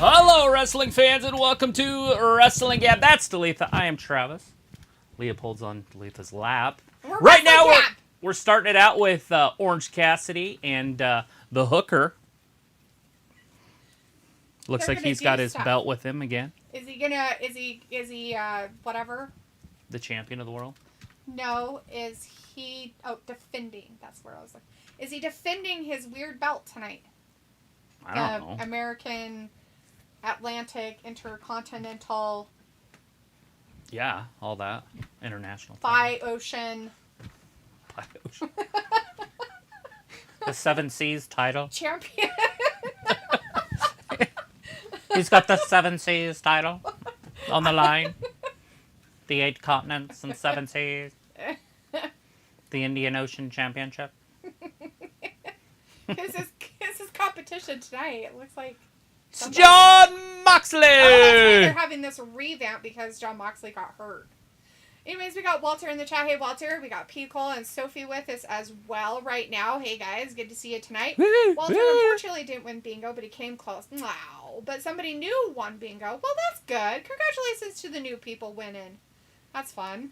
Hello, wrestling fans, and welcome to Wrestling Gab. That's Dalitha. I am Travis. Leopold's on Dalitha's lap. Right now, we're starting it out with Orange Kassidy and the Hooker. Looks like he's got his belt with him again. Is he whatever? The champion of the world? No, is he defending? That's where I was like. Is he defending his weird belt tonight? I don't know. American, Atlantic, Intercontinental. Yeah, all that. International. Bi-ocean. Bi-ocean. The 7 Seas title. Champion. He's got the 7 Seas title on the line. The 8 continents and 7 seas. The Indian Ocean Championship. This is competition tonight. It looks like Jon Moxley! Oh, that's right. They're having this revamp because Jon Moxley got hurt. Anyways, we got Walter in the chat. Hey, Walter. We got P. Cole and Sophie with us as well right now. Hey, guys. Good to see you tonight. Walter unfortunately didn't win bingo, but he came close. Wow. But somebody new won bingo. Well, that's good. Congratulations to the new people winning. That's fun.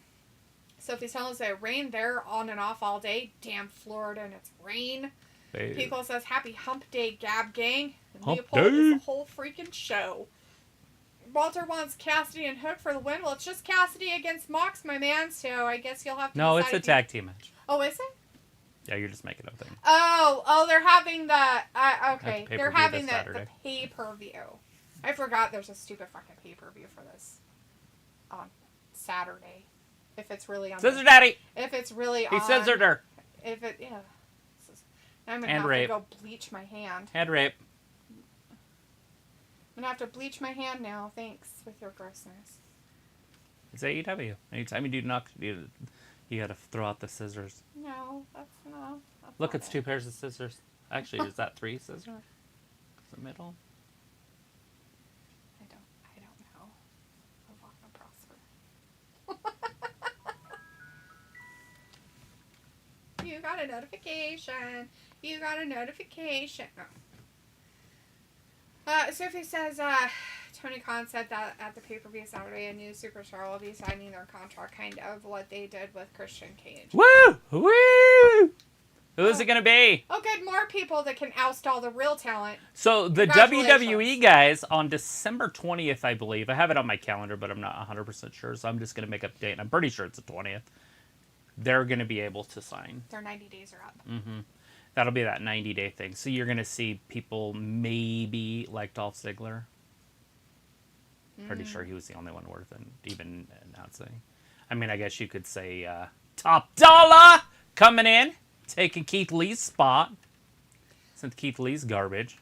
Sophie's telling us that it rained there on and off all day. Damn Florida and its rain. Hey. P. Cole says, happy hump day, Gab gang. And Hump Leopold day. is the whole freaking show. Walter wants Kassidy and Hook for the win. Well, it's just Kassidy against Mox, my man, so I guess you'll have to No, decide it's a tag team match. Oh, is it? Yeah, you're just making up things. Oh, they're having the... okay, the they're pay-per-view having this the Saturday. pay-per-view. I forgot there's a stupid fucking pay-per-view for this on Saturday. If it's really on... Scissor Daddy! If it's really He on... scissored her. If it... Yeah. I'm going to Hand have rape. to go bleach my hand. Head rape. I'm going to have to bleach my hand now. Thanks with your grossness. It's AEW. Anytime you do knock, you got to throw out the scissors. No, that's not... Look, it's 2 pairs of scissors. Actually, is that 3 scissors? The middle? I don't know. Live long and prosper. You got a notification. You got a notification. No. Sophie says, Tony Khan said that at the pay-per-view Saturday, a new superstar will be signing their contract, kind of what they did with Christian Cage. Woo! Woo! Who is it going to be? Oh, good. More people that can oust all the real talent. So, the WWE guys on December 20th, I believe. I have it on my calendar, but I'm not 100% sure, so I'm just going to make up a date. And I'm pretty sure it's the 20th. They're going to be able to sign. Their 90 days are up. Mm-hmm. That'll be that 90-day thing. So you're going to see people maybe like Dolph Ziggler. Pretty sure he was the only one worth even announcing. I mean, I guess you could say Top Dollar coming in, taking Keith Lee's spot. Since Keith Lee's garbage.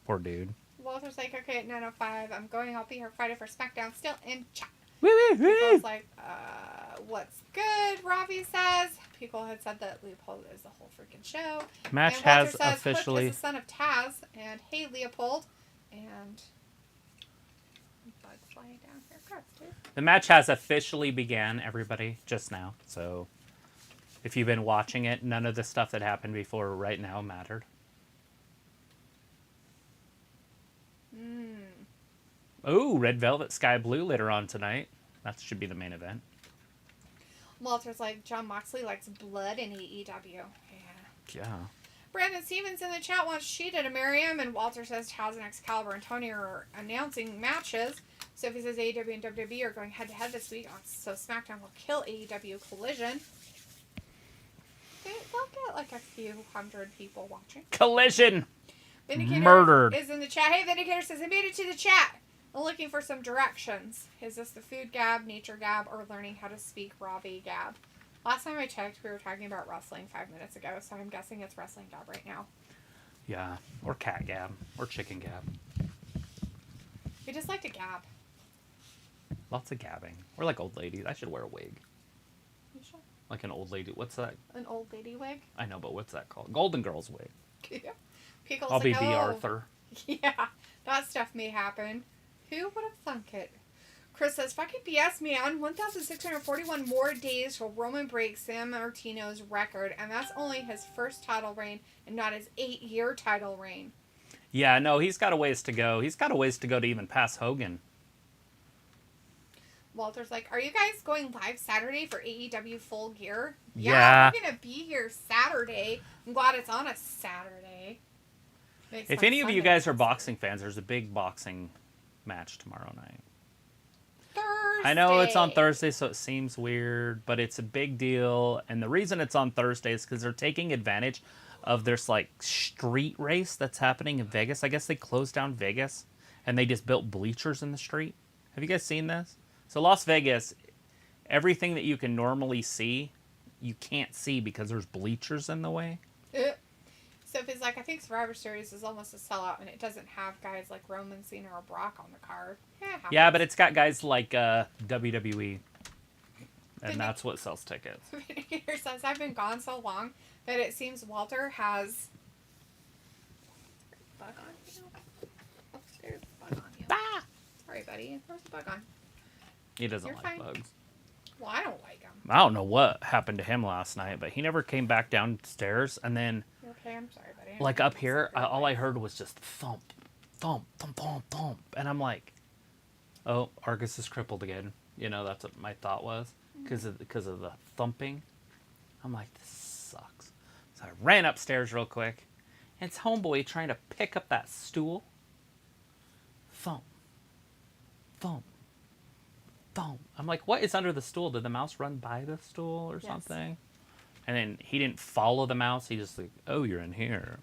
Poor dude. Walter's like, okay, at 9:05, I'm going. I'll be here Friday for SmackDown. Still in chat. Woo-woo-woo. Like, what's good, Ravi says. People had said that Leopold is the whole freaking show. Match and Walter has says, officially... Hook is the son of Taz. And hey, Leopold. And... Bud's flying down here. Congrats, dude. The match has officially began, everybody, just now. So, if you've been watching it, none of the stuff that happened before right now mattered. Ooh, Red Velvet, Sky Blue later on tonight. That should be the main event. Walter's like, Jon Moxley likes blood in AEW. Yeah. Brandon Stevens in the chat wants Sheeta to marry him, and Walter says Taz and Excalibur and Tony are announcing matches. Sophie says AEW and WWE are going head-to-head this week, so SmackDown will kill AEW Collision. They'll get like a few hundred people watching. Collision! Vindicator Murdered. is in the chat. Hey, Vindicator says, I made it to the chat. I'm looking for some directions. Is this the food gab, nature gab, or learning how to speak Robbie gab? Last time I checked, we were talking about wrestling 5 minutes ago, so I'm guessing it's wrestling gab right now. Yeah, or cat gab, or chicken gab. We just like to gab. Lots of gabbing. We're like old ladies. I should wear a wig. You sure? Like an old lady. What's that? An old lady wig? I know, but what's that called? Golden Girls wig. Yeah. Pickles I'll be like, B. Arthur. Yeah, that stuff may happen. Who would have thunk it? Chris says, fucking BS, man. 1,641 more days till Roman breaks San Martino's record, and that's only his first title reign and not his 8-year title reign. Yeah, no, he's got a ways to go. He's got a ways to go to even pass Hogan. Walter's like, are you guys going live Saturday for AEW Full Gear? Yeah. We're going to be here Saturday. I'm glad it's on a Saturday. If any of you guys are boxing fans, there's a big boxing match tomorrow night. Thursday. I know it's on Thursday, so it seems weird, but it's a big deal. And the reason it's on Thursday is because they're taking advantage of this like street race that's happening in Vegas. I guess they closed down Vegas and they just built bleachers in the street. Have you guys seen this? So Las Vegas, everything that you can normally see, you can't see because there's bleachers in the way. So if it's like, I think Survivor Series is almost a sellout and it doesn't have guys like Roman, Cena, or Brock on the card. Yeah, but it's got guys like WWE. And that's what sells tickets. Vindicator says, I've been gone so long that it seems Walter has... Bug on you? Oh, there's a bug on you. Ah! Sorry, buddy. There's a bug on. He doesn't You're like fine. bugs. Well, I don't like him. I don't know what happened to him last night, but he never came back downstairs. And then, You're okay? I'm sorry, buddy. like up here, all I heard was just thump, thump, thump, thump, thump. And I'm like, oh, Argus is crippled again. You know, that's what my thought was. Because of the thumping. I'm like, this sucks. So I ran upstairs real quick. And it's homeboy trying to pick up that stool. Thump. Thump. Thump. I'm like, what is under the stool? Did the mouse run by the stool or something? And then he didn't follow the mouse. He just like, oh, you're in here.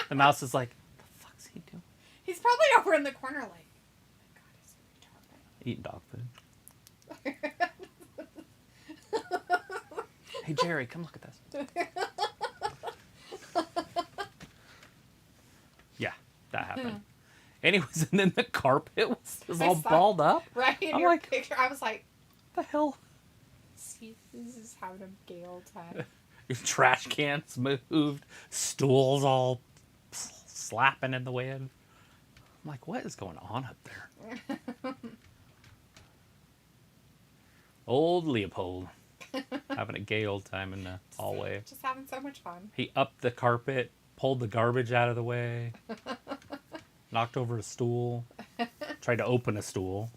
The mouse is like, the fuck's he doing? He's probably over in the corner like, oh my God, he's retarded. Eating dog food. Hey, Jerry, come look at this. Yeah, that happened. Anyways, and then the carpet was all balled up. Right in I'm your like, picture. I was like, what the hell? see, this is having a gale time. Your trash cans moved, stools all slapping in the wind. I'm like, what is going on up there? Old Leopold. Having a gay old time in the hallway. Just having so much fun. He upped the carpet, pulled the garbage out of the way, knocked over a stool, tried to open a stool.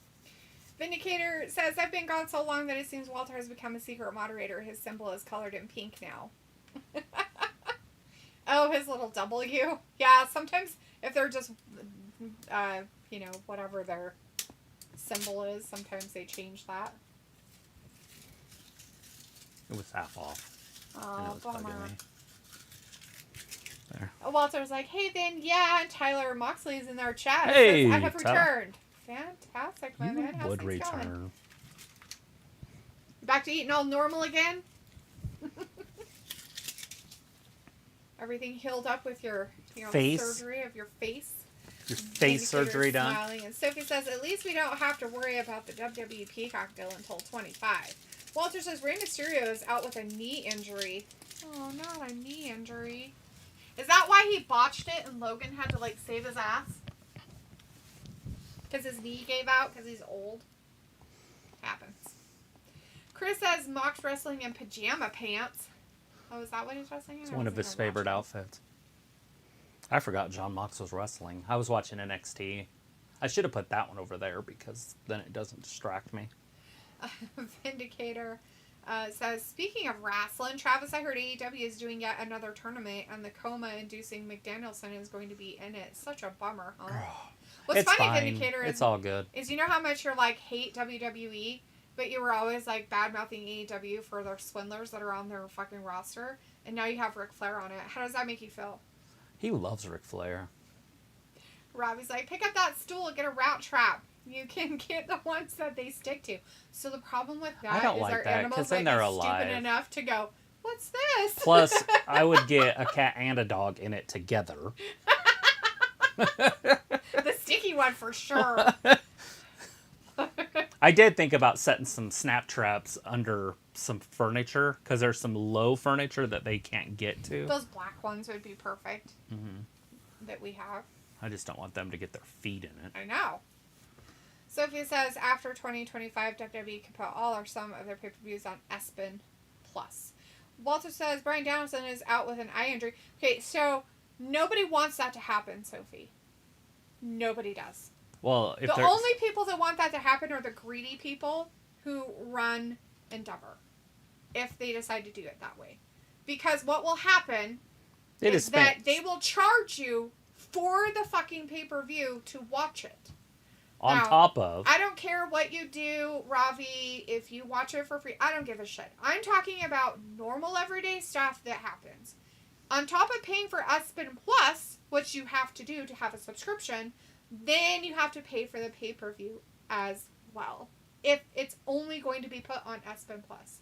Vindicator says, I've been gone so long that it seems Walter has become a secret moderator. His symbol is colored in pink now. Oh, his little W. Yeah, sometimes if they're just, whatever their symbol is, sometimes they change that. It was half off. Oh, bummer. There. Walter's like, hey, then, yeah, and Tyler Moxley's in our chat. Hey, says, I have Tyler. returned. Fantastic, my man. How's Would things return. going? Back to eating all normal again? Everything healed up with your face surgery of your face? Your face surgery done? Smiling. And Sophie says, at least we don't have to worry about the WWE Peacock deal until 25. Walter says, Rey Mysterio is out with a knee injury. Oh, not a knee injury. Is that why he botched it and Logan had to, save his ass? Because his knee gave out because he's old? Happens. Chris says, Mox wrestling in pajama pants. Oh, is that what he's wrestling in? It's one of his favorite outfits. I forgot John Mox was wrestling. I was watching NXT. I should have put that one over there because then it doesn't distract me. Vindicator says, speaking of wrestling, Travis, I heard AEW is doing yet another tournament and the coma-inducing McDanielson is going to be in it. Such a bummer, huh? What's It's funny, fine. Vindicator, It's all good. is you know how much you're hate WWE, but you were always bad-mouthing AEW for their swindlers that are on their fucking roster, and now you have Ric Flair on it. How does that make you feel? He loves Ric Flair. Robbie's like, pick up that stool and get a route trap. You can get the ones that they stick to. So the problem with that I don't is like our that, animals 'cause then they're stupid alive. enough to go, what's this? Plus, I would get a cat and a dog in it together. The sticky one for sure. I did think about setting some snap traps under some furniture because there's some low furniture that they can't get to. Those black ones would be perfect that we have. I just don't want them to get their feet in it. I know. Sophie says, after 2025, WWE can put all or some of their pay-per-views on ESPN Plus. Walter says, Bryan Danielson is out with an eye injury. Okay, so Nobody wants that to happen, Sophie. Nobody does. Well, if the only people that want that to happen are the greedy people who run Endeavor, if they decide to do it that way. Because what will happen is that they will charge you for the fucking pay-per-view to watch it. On top of... I don't care what you do, Ravi, if you watch it for free. I don't give a shit. I'm talking about normal everyday stuff that happens. On top of paying for ESPN Plus, which you have to do to have a subscription, then you have to pay for the pay-per-view as well. If it's only going to be put on ESPN Plus.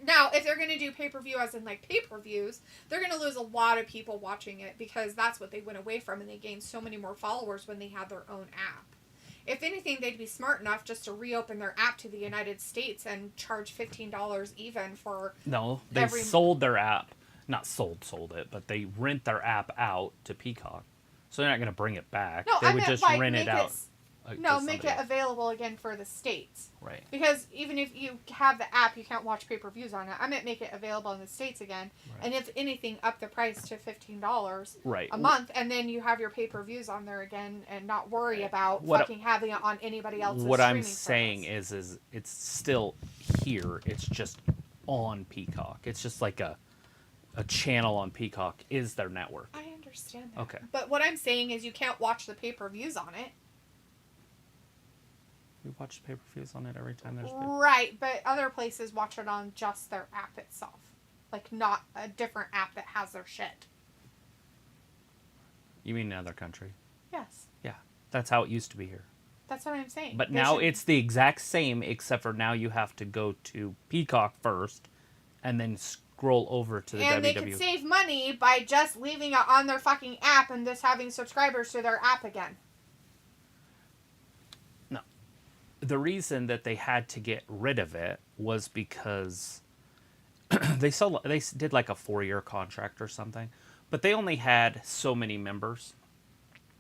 Now, if they're going to do pay-per-view as in, like, pay-per-views, they're going to lose a lot of people watching it because that's what they went away from, and they gained so many more followers when they had their own app. If anything, they'd be smart enough just to reopen their app to the United States and charge $15 even for... No, they sold their app. Not sold it, but they rent their app out to Peacock. So they're not going to bring it back. No, they would just rent it out. Make it available again for the States. Right. Because even if you have the app, you can't watch pay-per-views on it. I meant make it available in the States again. Right. And if anything, up the price to $15 a month. And then you have your pay-per-views on there again and not worry about having it on anybody else's What I'm saying is it's still here. It's just on Peacock. It's just like a channel on Peacock is their network. I understand that. Okay. But what I'm saying is you can't watch the pay-per-views on it. We watch pay-per-views on it every time there's... Right, but other places watch it on just their app itself. Like, not a different app that has their shit. You mean another country? Yes. Yeah, that's how it used to be here. That's what I'm saying. But now it's the exact same, except for now you have to go to Peacock first, and then scroll over to the WWE. And they could save money by just leaving it on their fucking app and just having subscribers to their app again. No. The reason that they had to get rid of it was because they did like a 4-year contract or something, but they only had so many members,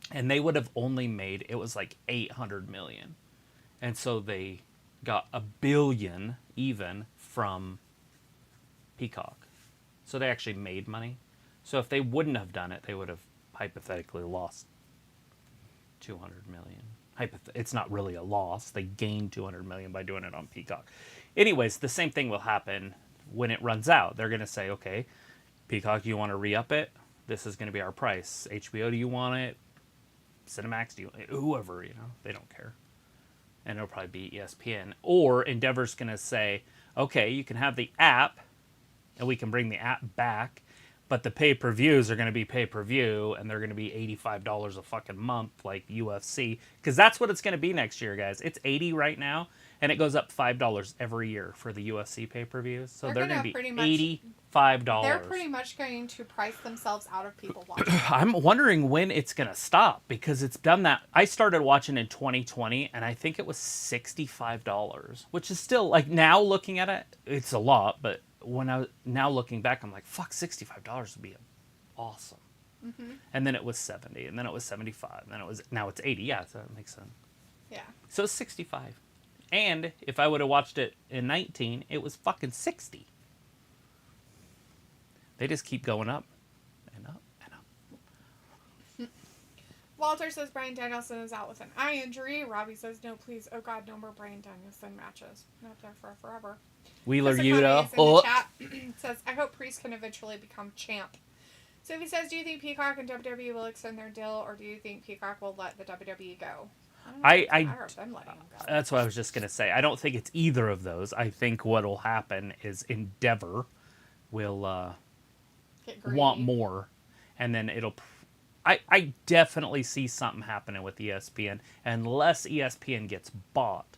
and they would have only made, it was like $800 million, and so they got $1 billion even from Peacock. So they actually made money. So if they wouldn't have done it, they would have hypothetically lost $200 million. It's not really a loss. They gained $200 million by doing it on Peacock. Anyways, the same thing will happen when it runs out. They're going to say, okay, Peacock, do you want to re-up it? This is going to be our price. HBO, do you want it? Cinemax, do you want it? Whoever, they don't care. And it'll probably be ESPN. Or Endeavor's going to say, okay, you can have the app, and we can bring the app back, but the pay-per-views are going to be pay-per-view, and they're going to be $85 a fucking month, like UFC, because that's what it's going to be next year, guys. It's $80 right now, and it goes up $5 every year for the UFC pay-per-views. So they're going to be $85. They're pretty much going to price themselves out of people watching. I'm wondering when it's going to stop, because it's done that. I started watching in 2020, and I think it was $65, which is still, like, now looking at it, it's a lot, but now looking back, I'm like, fuck, $65 would be awesome. Mm-hmm. And then it was 70, and then it was 75, and then now it's 80. Yeah, so that makes sense. Yeah. So it's 65. And if I would have watched it in 19, it was fucking 60. They just keep going up and up and up. Walter says Bryan Danielson is out with an eye injury. Robbie says, no, please. Oh, God, no more Bryan Danielson matches. Not there for forever. Wheeler Yuta. In the chat says, I hope Priest can eventually become champ. So if he says, do you think Peacock and WWE will extend their deal, or do you think Peacock will let the WWE go? I hope them letting him go. That's what I was just going to say. I don't think it's either of those. I think what will happen is Endeavor will want more, and then it'll... I definitely see something happening with ESPN, unless ESPN gets bought.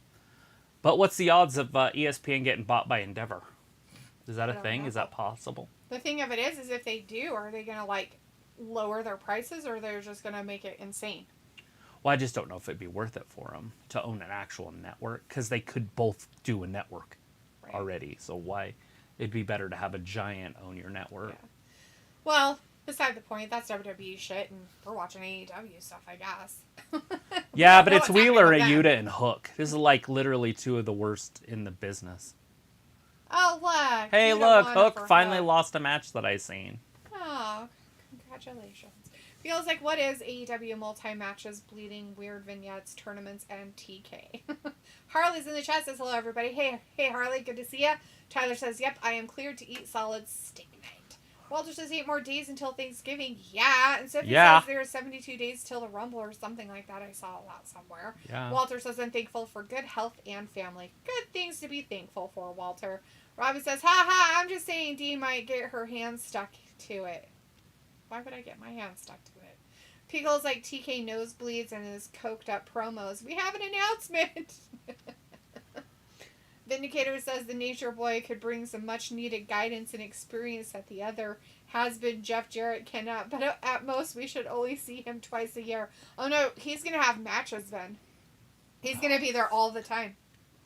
But what's the odds of ESPN getting bought by Endeavor? Is that a thing? Know. Is that possible? The thing of it is if they do, are they going to, lower their prices, or they're just going to make it insane? Well, I just don't know if it'd be worth it for them to own an actual network, because they could both do a network already. So why? It'd be better to have a giant own your network. Yeah. Well, beside the point, that's WWE shit, and we're watching AEW stuff, I guess. Yeah, but it's Wheeler, Yuta, and Hook. This is literally two of the worst in the business. Oh, look. Hey, look, Hook finally lost a match that I seen. Oh, Congratulations. Feels like, what is AEW multi-matches, bleeding, weird vignettes, tournaments, and TK? Harley's in the chat, says hello, everybody. Hey, Harley, good to see ya. Tyler says, yep, I am cleared to eat solid steak night. Walter says 8 more days until Thanksgiving. Yeah. And Sophie says there are 72 days till the Rumble or something like that. I saw that somewhere. Yeah. Walter says, I'm thankful for good health and family. Good things to be thankful for, Walter. Robbie says, ha, I'm just saying Dee might get her hand stuck to it. Why would I get my hand stuck to it? Pickle's like TK nosebleeds and his coked up promos. We have an announcement. Vindicator says the Nature Boy could bring some much needed guidance and experience that the other has-been Jeff Jarrett cannot. But at most, we should only see him twice a year. Oh no, he's going to have matches then. He's going to be there all the time.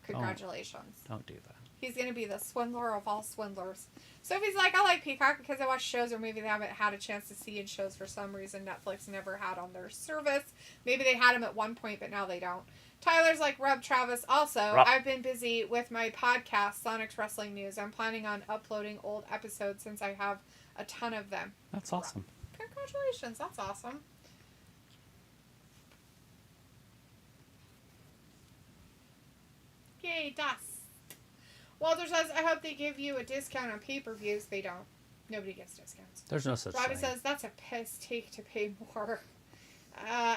Congratulations. Don't do that. He's going to be the swindler of all swindlers. Sophie's like, I like Peacock because I watch shows or maybe they haven't had a chance to see in shows for some reason Netflix never had on their service. Maybe they had them at one point, but now they don't. Tyler's like, Rub Travis. Also, I've been busy with my podcast, Sonic's Wrestling News. I'm planning on uploading old episodes since I have a ton of them. That's awesome. Congratulations. That's awesome. Yay, Dust. Walter says, I hope they give you a discount on pay-per-views. They don't. Nobody gets discounts. There's no such Robbie thing. says, that's a piss take to pay more.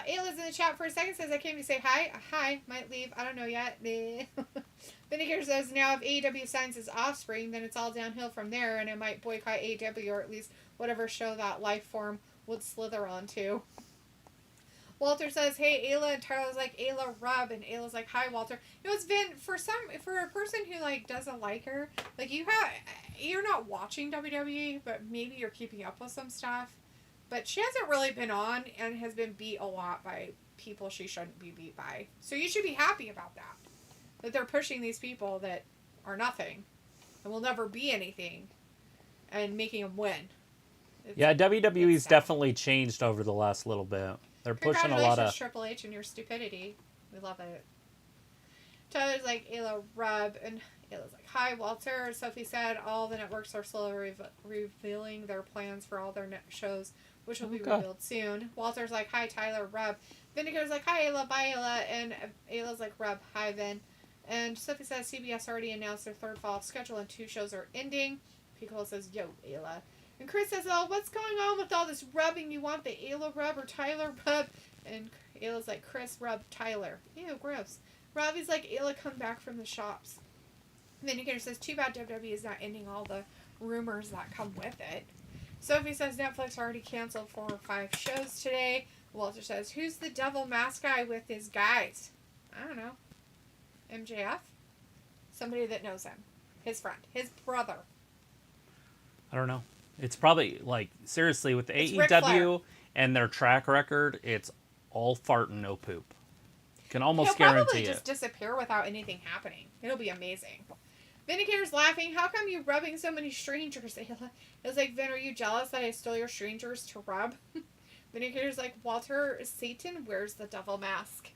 Ayla's in the chat for a second, says, I came to say hi. Hi, might leave. I don't know yet. Vinegar says, now if AEW signs his offspring, then it's all downhill from there, and it might boycott AEW, or at least whatever show that life form would slither onto. Walter says, hey, Ayla, and Tyler's like, Ayla, rub, and Ayla's like, hi, Walter. You know, it's Vin, for a person who, like, doesn't like her, like, you're not watching WWE, but maybe you're keeping up with some stuff, but she hasn't really been on and has been beat a lot by people she shouldn't be beat by. So you should be happy about that they're pushing these people that are nothing and will never be anything and making them win. WWE's definitely changed over the last little bit. They're pushing a lot of Triple H and your stupidity. We love it. Tyler's like, Ayla, rub, and Ayla's like, hi, Walter. Sophie said all the networks are slowly revealing their plans for all their shows, which will be revealed soon. Walter's like, hi, Tyler, rub. Vindicator's like, hi, Ayla, bye, Ayla. And Ayla's like, rub, hi, Vin. And Sophie says CBS already announced their third fall schedule and 2 shows are ending. Pico says, yo, Ayla. And Chris says, oh, what's going on with all this rubbing? You want the Ayla rub or Tyler rub? And Ayla's like, Chris, rub, Tyler. Ew, gross. Robbie's like, Ayla, come back from the shops. Vindicator says, too bad WWE is not ending all the rumors that come with it. Sophie says, Netflix already canceled 4 or 5 shows today. Walter says, who's the devil mask guy with his guys? I don't know. MJF? Somebody that knows him. His friend. His brother. I don't know. It's probably, like, seriously, with the It's AEW and their track record, it's all fart and no poop. Can almost guarantee it. He'll probably just disappear without anything happening. It'll be amazing. Vindicator's laughing. How come you rubbing so many strangers? It was like, Vin, are you jealous that I stole your strangers to rub? Vindicator's like, Walter, Satan wears the devil mask.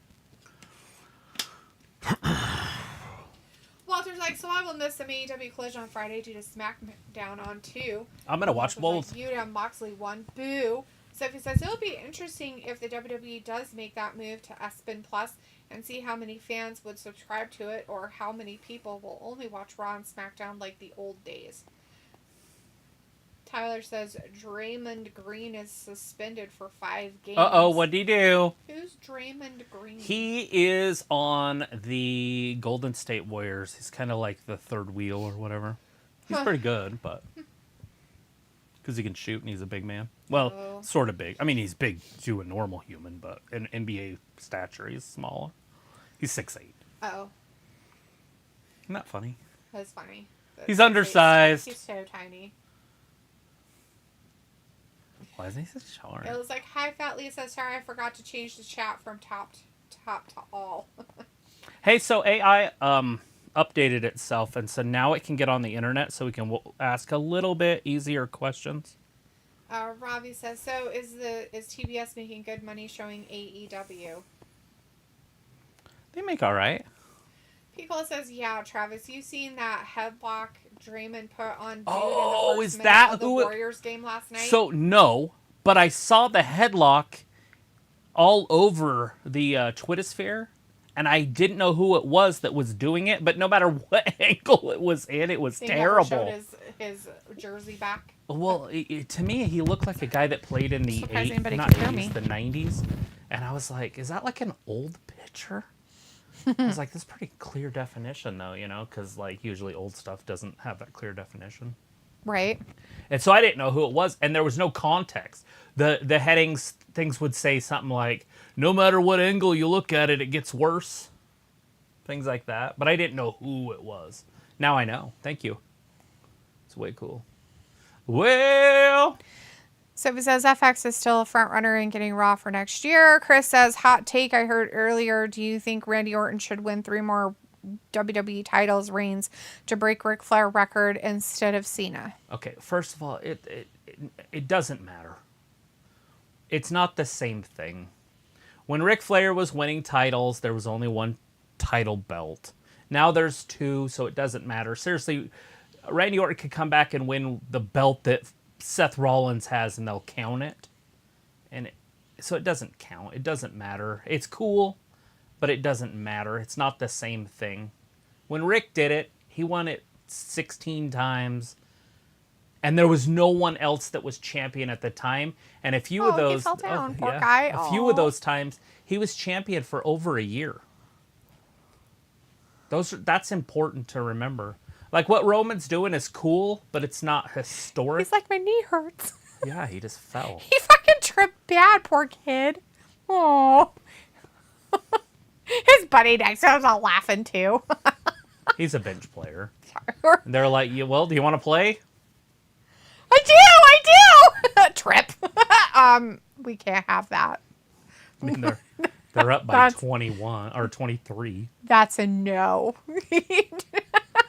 Walter's like, so I will miss some AEW Collision on Friday due to SmackDown on 2. I'm going to watch both. Like, Yuta Moxley 1. Boo. Sophie says, it'll be interesting if the WWE does make that move to ESPN Plus and see how many fans would subscribe to it or how many people will only watch Raw and SmackDown like the old days. Tyler says, Draymond Green is suspended for 5 games. Uh-oh, what'd he do? Who's Draymond Green? He is on the Golden State Warriors. He's kind of like the third wheel or whatever. He's pretty good, but... Because he can shoot and he's a big man. Well, sort of big. I mean, he's big to a normal human, but in NBA stature, he's smaller. He's 6'8". Oh. Isn't that funny? That's funny. He's undersized. He's so tiny. Why isn't he so short? It was like, hi, Fat Lisa. Sorry, I forgot to change the chat from top to all. Hey, so AI updated itself, and so now it can get on the internet, so we can ask a little bit easier questions. Robbie says, so is TBS making good money showing AEW? They make all right. Pico says, yeah, Travis, you seen that headlock Draymond put on dude Oh, in the is first that minute of the who Warriors game last night? So, no, But I saw the headlock all over the Twittersphere, and I didn't know who it was that was doing it. But no matter what angle it was in, it was terrible. Never showed his jersey back. Well, to me, he looked like a guy that played in the Surprised anybody not could hear 80s, me. the 90s. And I was like, is that like an old picture? I was like, this is pretty clear definition, though, you know, because like usually old stuff doesn't have that clear definition. Right. And so I didn't know who it was, and there was no context. The headings, things would say something like, no matter what angle you look at it, it gets worse. Things like that. But I didn't know who it was. Now I know. Thank you. It's way cool. Well... So he says FX is still a front runner in getting Raw for next year. Chris says, hot take I heard earlier. Do you think Randy Orton should win 3 more WWE titles reigns to break Ric Flair record instead of Cena? Okay, first of all, it doesn't matter. It's not the same thing. When Ric Flair was winning titles, there was only 1 title belt. Now there's 2, so it doesn't matter. Seriously, Randy Orton could come back and win the belt that Seth Rollins has, and they'll count it. And so it doesn't count. It doesn't matter. It's cool, but it doesn't matter. It's not the same thing. When Rick did it, he won it 16 times, and there was no one else that was champion at the time. And a few of those, he fell down, poor guy. A few of those times, he was champion for over a year. That's important to remember. Like, what Roman's doing is cool, but it's not historic. He's like, my knee hurts. Yeah, he just fell. He fucking tripped bad, poor kid. Oh. His buddy next to him was all laughing, too. He's a bench player. Sorry. And they're like, well, do you want to play? I do! Trip. We can't have that. I mean, they're up by 21 or 23. That's a no.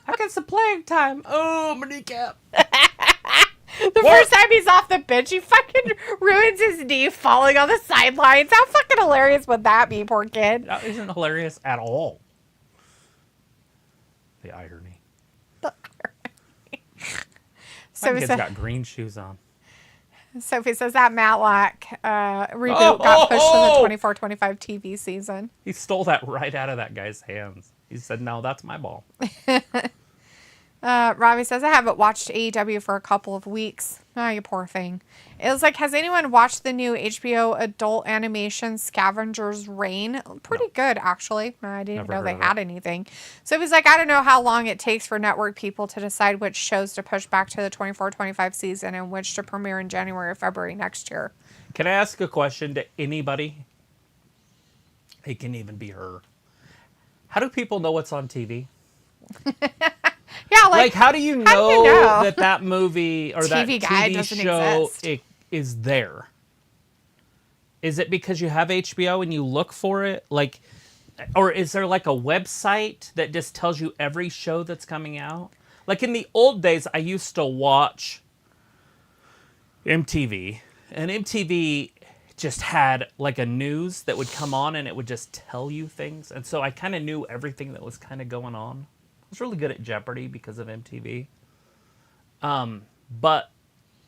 I got some playing time. Oh, my kneecap. The first time he's off the bench, he fucking ruins his knee falling on the sidelines. How fucking hilarious would that be, poor kid? That isn't hilarious at all. The irony. So My kid's got green shoes on. Sophie says that Matlock reboot got pushed to the 24-25 TV season. He stole that right out of that guy's hands. He said, no, that's my ball. Robbie says, I haven't watched AEW for a couple of weeks. Oh, you poor thing. It was like, has anyone watched the new HBO adult animation Scavenger's Reign? Pretty good, actually. I didn't know they had anything. So he's like, I don't know how long it takes for network people to decide which shows to push back to the 24-25 season and which to premiere in January or February next year. Can I ask a question to anybody? It can even be her. How do people know what's on TV? Yeah, like how do you know that movie or that TV show is there? Is it because you have HBO and you look for it? Like, or is there like a website that just tells you every show that's coming out? Like in the old days, I used to watch MTV, and MTV just had like a news that would come on and it would just tell you things. And so I kind of knew everything that was kind of going on. I was really good at Jeopardy because of MTV. But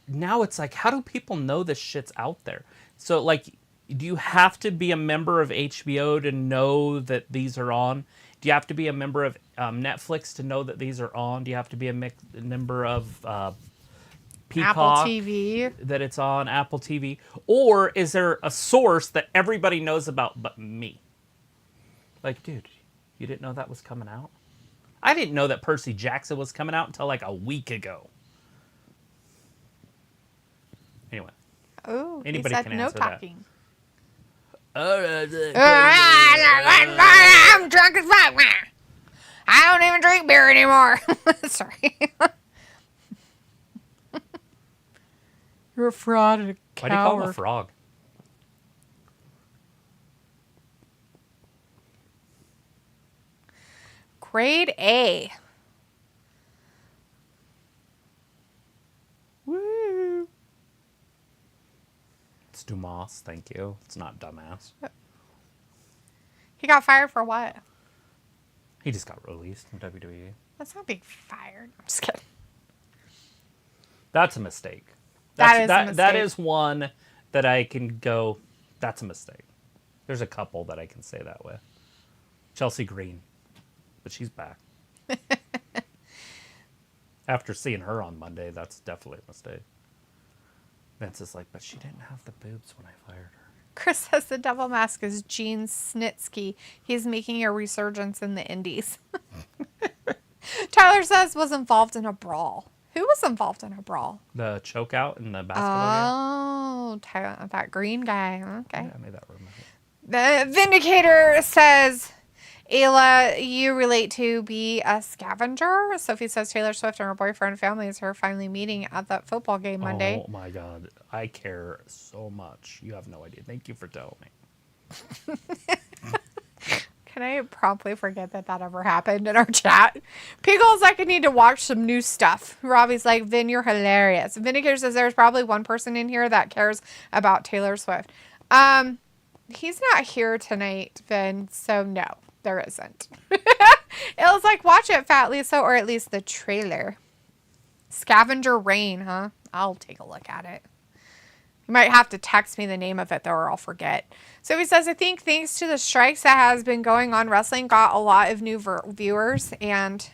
now it's like, how do people know this shit's out there? So, like, do you have to be a member of HBO to know that these are on? Do you have to be a member of Netflix to know that these are on? Do you have to be a member of Peacock, Apple TV, that it's on Apple TV? Or is there a source that everybody knows about but me? Like, dude, you didn't know that was coming out? I didn't know that Percy Jackson was coming out until like a week ago. Anyway. Oh, anybody he said can no answer talking. That. I'm drunk as fuck. I don't even drink beer anymore. Sorry. You're a fraud and a coward. Why do you call him a frog? Grade A. Woo. It's Dumas, thank you. It's not dumbass. He got fired for what? He just got released from WWE. That's not being fired. I'm just kidding. That's a mistake. That is a mistake. That is one that I can go, that's a mistake. There's a couple that I can say that with. Chelsea Green, but she's back. After seeing her on Monday, that's definitely a mistake. Vince is like, but she didn't have the boobs when I fired her. Chris says the devil mask is Gene Snitsky. He's making a resurgence in the indies. Tyler says was involved in a brawl. Who was involved in a brawl? The choke out in the basketball game? Tyler, that green guy. Okay. Yeah, I made that remember. The Vindicator says, Ayla, you relate to be a scavenger. Sophie says Taylor Swift and her boyfriend and families are finally meeting at that football game Monday. Oh my God. I care so much. You have no idea. Thank you for telling me. Can I promptly forget that ever happened in our chat? Pickle's like, I need to watch some new stuff. Robbie's like, Vin, you're hilarious. Vindicator says there's probably one person in here that cares about Taylor Swift. He's not here tonight, Vin, so no, there isn't. It was like, watch it, Fat Lisa, or at least the trailer. Scavenger Rain, huh? I'll take a look at it. You might have to text me the name of it, though, or I'll forget. So he says, I think thanks to the strikes that has been going on, wrestling got a lot of new viewers and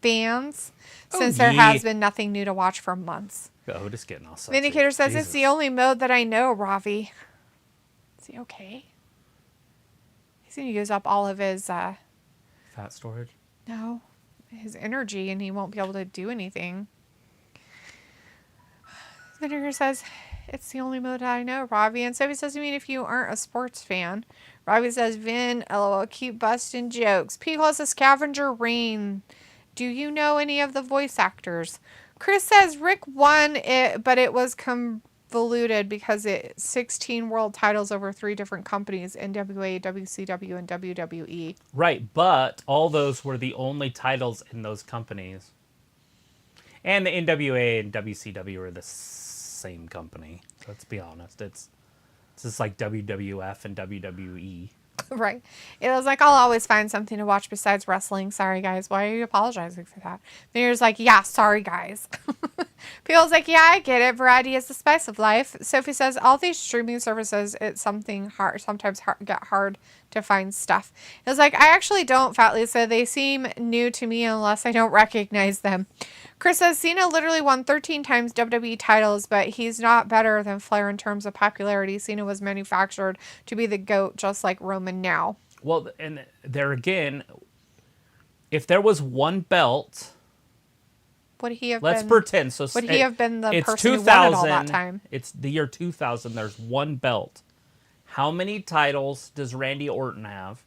fans since there has been nothing new to watch for months. Oh, just getting all sexy. Vindicator says it's the only mode that I know, Ravi. Is he okay? He's going to use up all of his... fat storage? No. His energy, and he won't be able to do anything. Vindicator says... It's the only mode I know, Robbie. And Sophie says, I mean, if you aren't a sports fan. Robbie says, Vin, LOL, keep busting jokes. P calls a scavenger rain. Do you know any of the voice actors? Chris says, Rick won it, but it was convoluted because it's 16 world titles over 3 different companies, NWA, WCW, and WWE. Right, but all those were the only titles in those companies. And the NWA and WCW were the same company. Let's be honest. It's just like WWF and WWE. Right. It was like, I'll always find something to watch besides wrestling. Sorry, guys. Why are you apologizing for that? Then like, yeah, sorry, guys. People's like, yeah, I get it. Variety is the spice of life. Sophie says, all these streaming services, it's something hard. Sometimes get hard to find stuff. It was like, I actually don't, Fat Lisa. They seem new to me unless I don't recognize them. Chris says, Cena literally won 13 times WWE titles, but he's not better than Flair in terms of popularity. Cena was manufactured to be the GOAT, just like Roman now. Well, and there again, if there was one belt... Would he have Let's pretend. So would he have been the person 2000, who won it all that time? It's the year 2000. There's one belt. How many titles does Randy Orton have?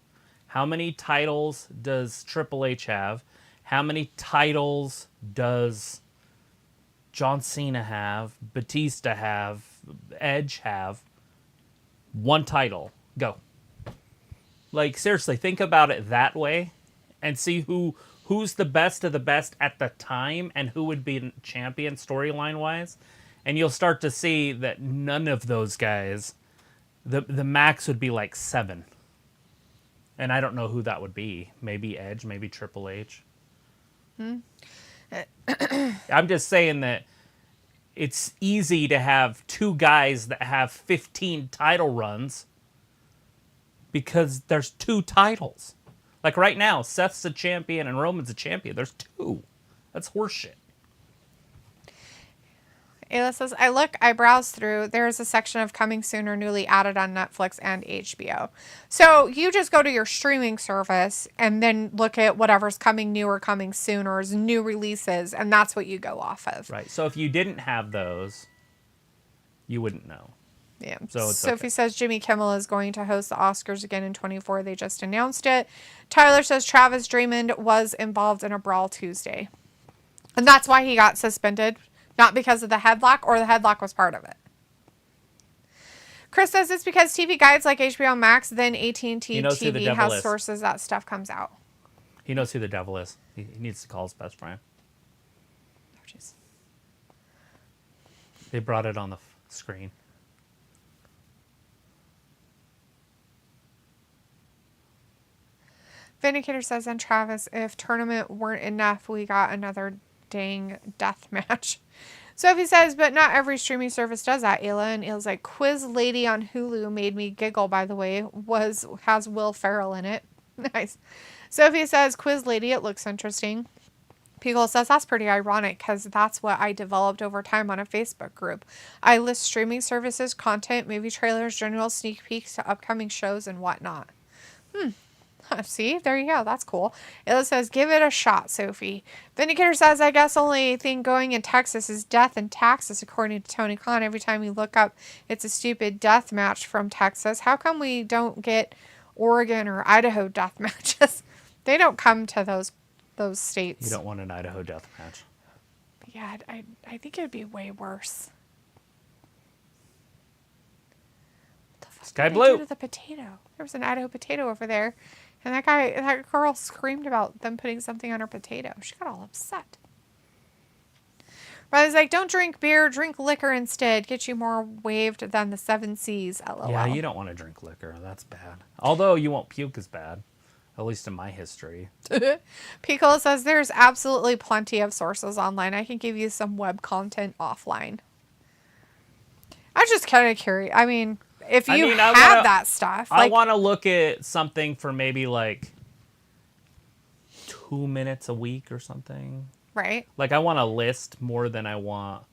How many titles does Triple H have? How many titles does John Cena have? Batista have? Edge have? One title. Go. Like, seriously, think about it that way and see who's the best of the best at the time and who would be champion storyline-wise. And you'll start to see that none of those guys, the max would be like 7. And I don't know who that would be. Maybe Edge, maybe Triple H. I'm just saying that it's easy to have 2 guys that have 15 title runs because there's 2 titles. Like right now, Seth's a champion and Roman's a champion. There's 2. That's horseshit. Ayla says, I browse through. There's a section of coming soon or newly added on Netflix and HBO. So you just go to your streaming service and then look at whatever's coming new or coming soon or is new releases, and that's what you go off of. Right. So if you didn't have those, you wouldn't know. Yeah. So Sophie says Jimmy Kimmel is going to host the Oscars again in 24. They just announced it. Tyler says Travis Draymond was involved in a brawl Tuesday. And that's why he got suspended. Not because of the headlock, or the headlock was part of it. Chris says it's because TV guides like HBO Max, then AT&T TV has sources that stuff comes out. He knows who the devil is. He needs to call his best friend. Oh, jeez. They brought it on the screen. Vindicator says, and Travis, if tournament weren't enough, we got another dang death match. Sophie says, but not every streaming service does that, Ayla. And Ayla's like, Quiz Lady on Hulu made me giggle, by the way. Has Will Ferrell in it. Nice. Sophie says, Quiz Lady, it looks interesting. Pickle says, that's pretty ironic because that's what I developed over time on a Facebook group. I list streaming services, content, movie trailers, general sneak peeks to upcoming shows and whatnot. See, there you go. That's cool. Ella says, give it a shot, Sophie. Vindicator says, I guess only thing going in Texas is death and taxes, according to Tony Khan. Every time you look up, it's a stupid death match from Texas. How come we don't get Oregon or Idaho death matches? They don't come to those states. You don't want an Idaho death match. Yeah, I think it would be way worse. What the fuck Sky did blue. they do to the potato? There was an Idaho potato over there. And that girl screamed about them putting something on her potato. She got all upset. Riley's like, don't drink beer, drink liquor instead. Get you more waved than the 7 Seas, LOL. Yeah, you don't want to drink liquor. That's bad. Although you won't puke is bad. At least in my history. Piccolo says, there's absolutely plenty of sources online. I can give you some web content offline. I'm just kind of curious. I mean, if you have that stuff. I want to look at something for maybe like 2 minutes a week or something. Right. Like I want a list more than I want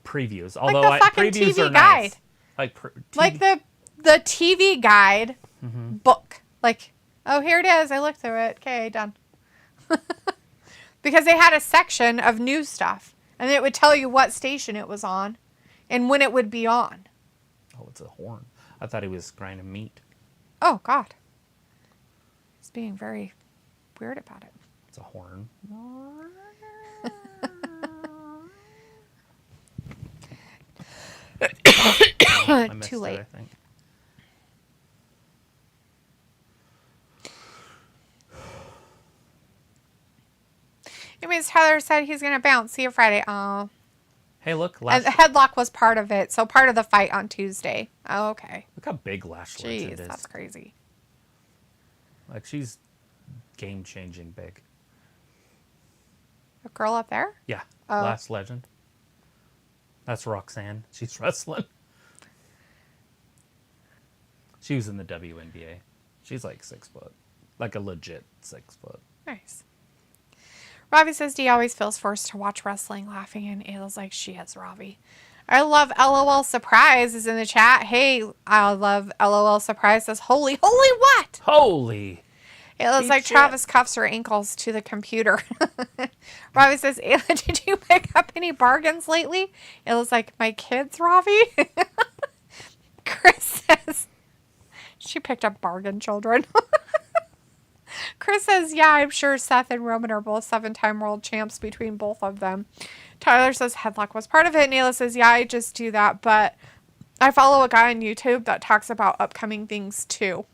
previews. Although like the fucking previews TV are nice. Guide. Like the TV guide book. Like, oh, here it is. I looked through it. Okay, done. Because they had a section of new stuff. And it would tell you what station it was on. And when it would be on. Oh, it's a horn. I thought he was grinding meat. Oh, God. He's being very weird about it. It's a horn. I missed Too late. it, I think. Anyways, Tyler said he's going to bounce. See you Friday. Oh. Hey, look. And the headlock was part of it. So part of the fight on Tuesday. Oh, okay. Look how big Lash Legend is. Jeez, that's crazy. Like, she's game-changing big. A girl up there? Yeah. Oh. Lash Legend. That's Roxanne. She's wrestling. She was in the WNBA. She's like 6 foot. Like a legit 6 foot. Nice. Robbie says, Dee always feels forced to watch wrestling, laughing, and Ayla's like, she is, Robbie. I love LOL Surprise is in the chat. Hey, I love LOL Surprise says, holy what? Holy. Ayla's like, Travis cuffs her ankles to the computer. Robbie says, Ayla, did you pick up any bargains lately? Ayla's like, my kids, Robbie? Chris says, she picked up bargain children. Chris says, yeah, I'm sure Seth and Roman are both 7-time world champs between both of them. Tyler says headlock was part of it. Nayla says, yeah, I just do that, but I follow a guy on YouTube that talks about upcoming things too.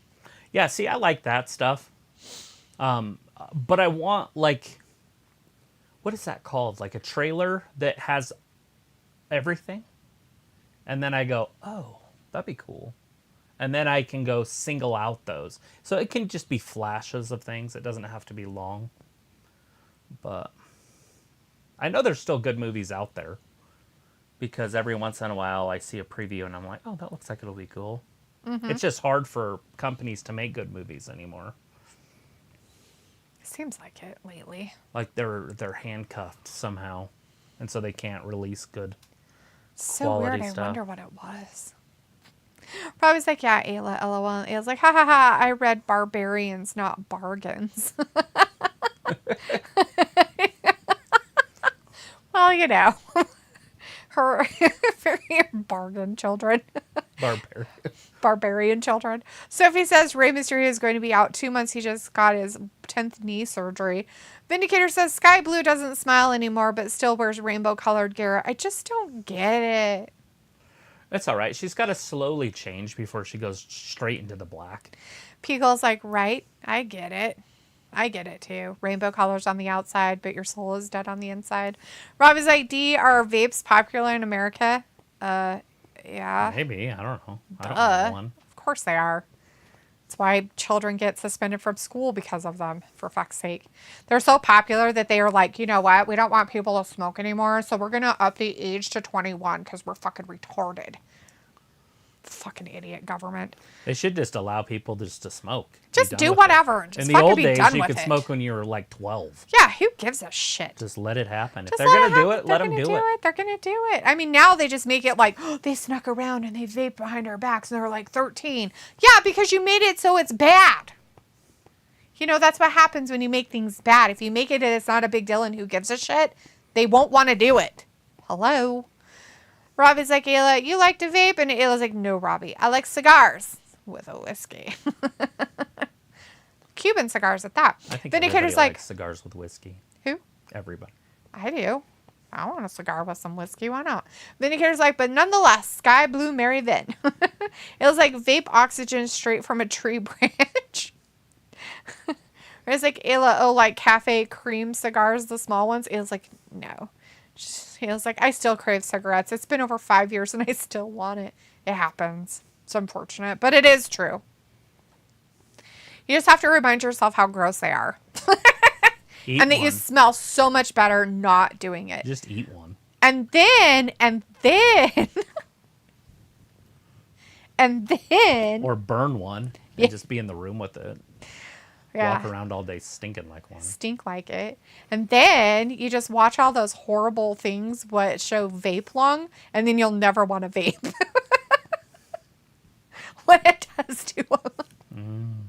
Yeah, see, I like that stuff. But I want, like, what is that called? Like a trailer that has everything? And then I go, oh, that'd be cool. And then I can go single out those. So it can just be flashes of things. It doesn't have to be long. But I know there's still good movies out there. Because every once in a while I see a preview and I'm like, oh, that looks like it'll be cool. Mm-hmm. It's just hard for companies to make good movies anymore. Seems like it lately. Like they're handcuffed somehow. And so they can't release good so quality weird. stuff. I wonder what it was. Probably like, yeah, Ayla, LOL. Ayla's like, ha ha ha, I read barbarians, not bargains. Well, you know. Her very bargain children. Barbarian children. Sophie says Rey Mysterio is going to be out 2 months. He just got his 10th knee surgery. Vindicator says Sky Blue doesn't smile anymore, but still wears rainbow-colored gear. I just don't get it. It's all right. She's got to slowly change before she goes straight into the black. Peagle's like, right, I get it. I get it, too. Rainbow colors on the outside, but your soul is dead on the inside. Robbie's like, D, are vapes popular in America? Yeah. Maybe. I don't know. I don't have one. Of course they are. That's why children get suspended from school because of them, for fuck's sake. They're so popular that they are like, you know what? We don't want people to smoke anymore, so we're going to up the age to 21 because we're fucking retarded. Fucking idiot government. They should just allow people just to smoke. Just do whatever. And just in the old be days, done you with could it. smoke when you were like 12. Yeah, who gives a shit? Just let it happen. Just if they're going to do it, let them do it. They're going to do it. I mean, now they just make it like, oh, they snuck around and they vape behind our backs and they're like 13. Yeah, because you made it so it's bad. You know, that's what happens when you make things bad. If you make it and it's not a big deal and who gives a shit, they won't want to do it. Hello? Robbie's like, Ayla, you like to vape? And Ayla's like, no, Robbie. I like cigars with a whiskey. Cuban cigars at that. I think Vindicator's everybody likes cigars with whiskey. Who? Everybody. I do. I want a cigar with some whiskey. Why not? Vindicator's like, but nonetheless, Sky Blue Mary Vin. It was like vape oxygen straight from a tree branch. It's like, Ayla, oh, like cafe cream cigars, the small ones. It was like, no. He was like, I still crave cigarettes. It's been over 5 years and I still want it. It happens. It's unfortunate, but it is true. You just have to remind yourself how gross they are. And that you smell so much better not doing it. Just eat one. And then, or burn one and just be in the room with it. Yeah. Walk around all day stinking like one. Stink like it. And then you just watch all those horrible things what show vape lung, and then you'll never want to vape. What it does to them.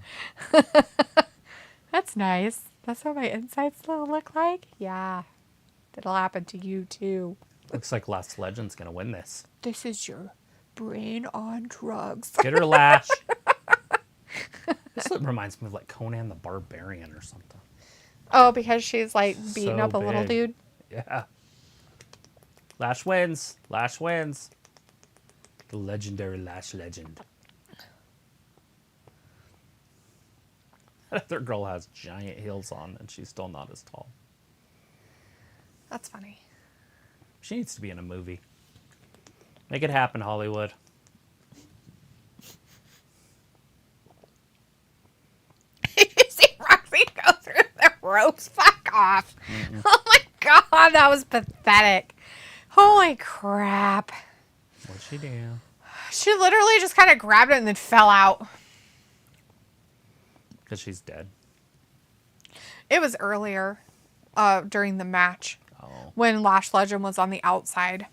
That's nice. That's what my insides look like? Yeah. That'll happen to you too. Looks like Last Legend's going to win this. This is your brain on drugs. Get her lash. This reminds me of like Conan the Barbarian or something. Oh, because she's like beating up a little dude? Yeah. Lash wins. Lash wins. The legendary Lash Legend. That other girl has giant heels on and she's still not as tall. That's funny. She needs to be in a movie. Make it happen, Hollywood. Did you see Roxy go through the ropes? Fuck off. Mm-mm. Oh my god, that was pathetic. Holy crap. What'd she do? She literally just kind of grabbed it and then fell out. Because she's dead. It was earlier during the match. Oh. When Lash Legend was on the outside.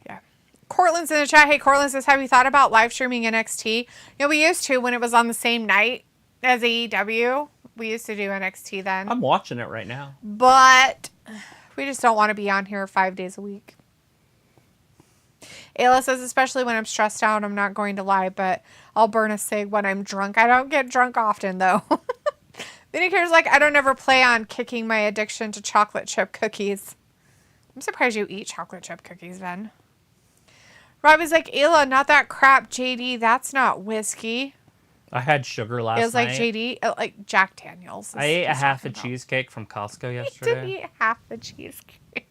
Yeah. Cortland's in the chat. Hey, Cortland says, have you thought about live streaming NXT? You know, we used to when it was on the same night as AEW. We used to do NXT then. I'm watching it right now. But we just don't want to be on here 5 days a week. Ayla says, especially when I'm stressed out, I'm not going to lie, but I'll burn a cig when I'm drunk. I don't get drunk often, though. Vindicator's like, I don't ever play on kicking my addiction to chocolate chip cookies. I'm surprised you eat chocolate chip cookies, Ben. Robbie's like, Ayla, not that crap, JD. That's not whiskey. I had sugar last night. It was like JD, like Jack Daniels. I ate a half a cheesecake from Costco yesterday. He didn't eat half the cheesecake.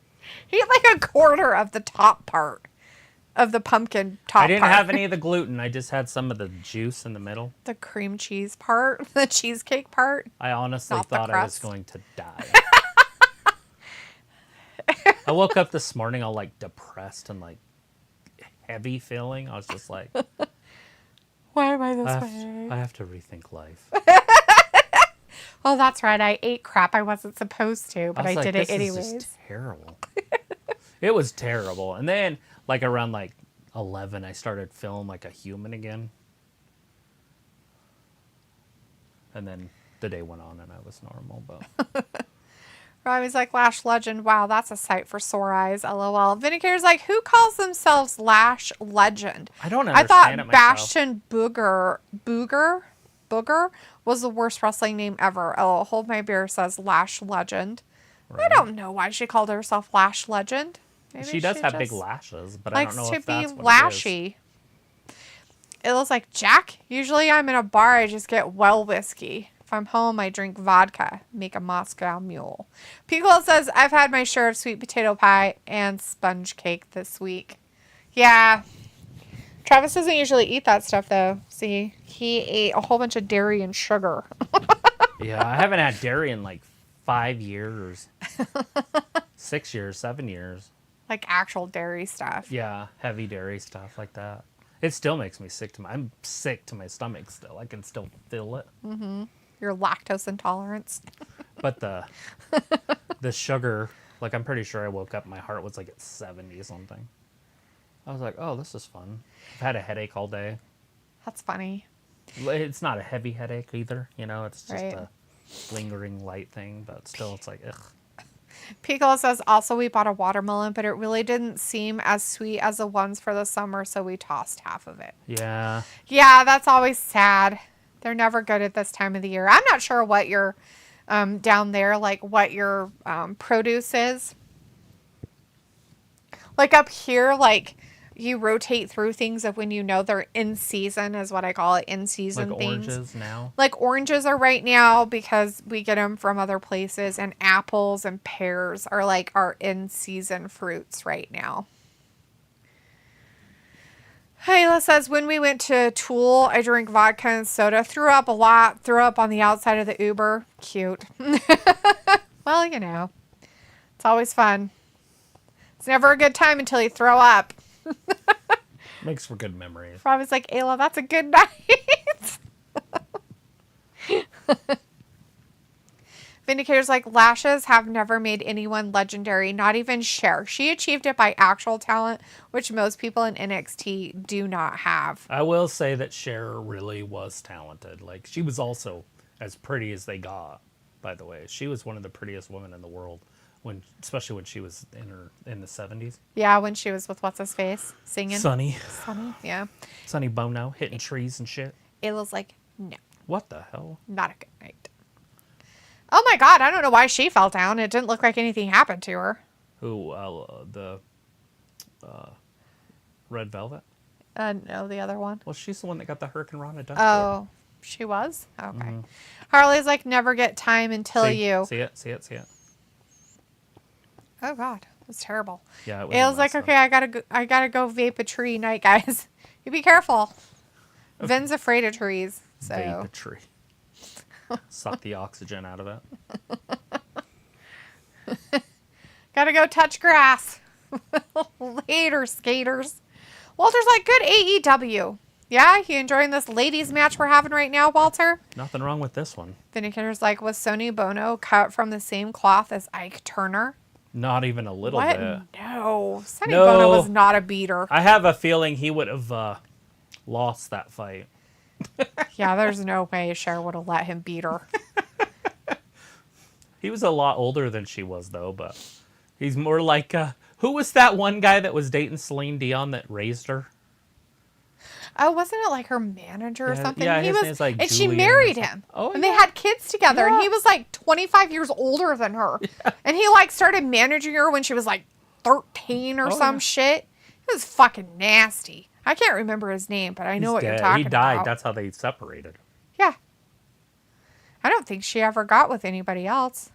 He ate like a quarter of the top part. Of the pumpkin top part. I didn't have any of the gluten. I just had some of the juice in the middle. The cream cheese part. The cheesecake part. I honestly thought I was going to die. I woke up this morning all like depressed and like heavy feeling. I was just like, why am I this way? I have to rethink life. Oh, that's right. I ate crap I wasn't supposed to, but I did it anyways. This is just terrible. It was terrible. And then like around like 11, I started feeling like a human again. And then the day went on and I was normal. But Robbie's like, Lash Legend. Wow, that's a sight for sore eyes. LOL. Vindicator's like, who calls themselves Lash Legend? I don't understand it myself. Bastion Booger was the worst wrestling name ever. Oh, Hold My Beer says Lash Legend. Right. I don't know why she called herself Lash Legend. Maybe she does have big lashes, but I don't know if that's what lashy. It looks like Jack. Usually I'm in a bar, I just get well whiskey. If I'm home, I drink vodka. Make a Moscow Mule. Pickle says, I've had my share of sweet potato pie and sponge cake this week. Yeah. Travis doesn't usually eat that stuff, though. See, he ate a whole bunch of dairy and sugar. Yeah, I haven't had dairy in like 5 years. 6 years, 7 years. Like actual dairy stuff. Yeah, heavy dairy stuff like that. It still makes me sick I'm sick to my stomach still. I can still feel it. Mm-hmm. Your lactose intolerance. But the sugar, like I'm pretty sure I woke up, my heart was like at 70 something. I was like, oh, this is fun. I've had a headache all day. That's funny. It's not a heavy headache either, it's just Right. a lingering light thing, but still it's like, ugh. Piccolo says, also, we bought a watermelon, but it really didn't seem as sweet as the ones for the summer, so we tossed half of it. Yeah. Yeah, that's always sad. They're never good at this time of the year. I'm not sure what your, down there, like what your produce is. Like up here, like you rotate through things of when you know they're in season, is what I call it, in season like things. Oranges now? Like oranges are right now because we get them from other places, and apples and pears are like our in season fruits right now. Hyla says, when we went to Tool, I drank vodka and soda, threw up a lot, threw up on the outside of the Uber. Cute. Well, it's always fun. It's never a good time until you throw up. Makes for good memories. Rob like, Ayla, that's a good night. Vindicator's like, lashes have never made anyone legendary, not even Cher. She achieved it by actual talent, which most people in NXT do not have. I will say that Cher really was talented. Like, she was also as pretty as they got, by the way. She was one of the prettiest women in the world, especially when she was in the 70s. Yeah, when she was with what's-his-face singing. Sonny, yeah. Sonny Bono, hitting trees and shit. Ayla's like, no. What the hell? Not a good night. Oh my god, I don't know why she fell down. It didn't look like anything happened to her. Who, the Red Velvet? No, the other one. Well, she's the one that got the Hurricane Rana done. Oh, she was? Okay. Harley's like, never get time until you. See it. Oh god, that's terrible. Yeah, it Ayla's like, okay, I gotta go vape a tree night, guys. You be careful. Vin's afraid of trees. So. Vape a tree. Suck the oxygen out of it. Gotta go touch grass. Later, skaters. Walter's like, good AEW. Yeah, you enjoying this ladies match we're having right now, Walter? Nothing wrong with this one. Vindicator's like, was Sonny Bono cut from the same cloth as Ike Turner? Not even a little What? bit. No. Sonny Bono was not a beater. I have a feeling he would have lost that fight. Yeah, there's no way Cher would have let him beat her. He was a lot older than she was, though, but he's more like... who was that one guy that was dating Celine Dion that raised her? Oh, wasn't it like her manager or something? Yeah, he his was, name's like and Julian she married him. Oh, and they had kids together, and he was like 25 years older than her. Yeah. And he like started managing her when she was like 13 or some shit. It was fucking nasty. I can't remember his name, but I know what you're talking about. He died. That's how they separated. Yeah. I don't think she ever got with anybody else.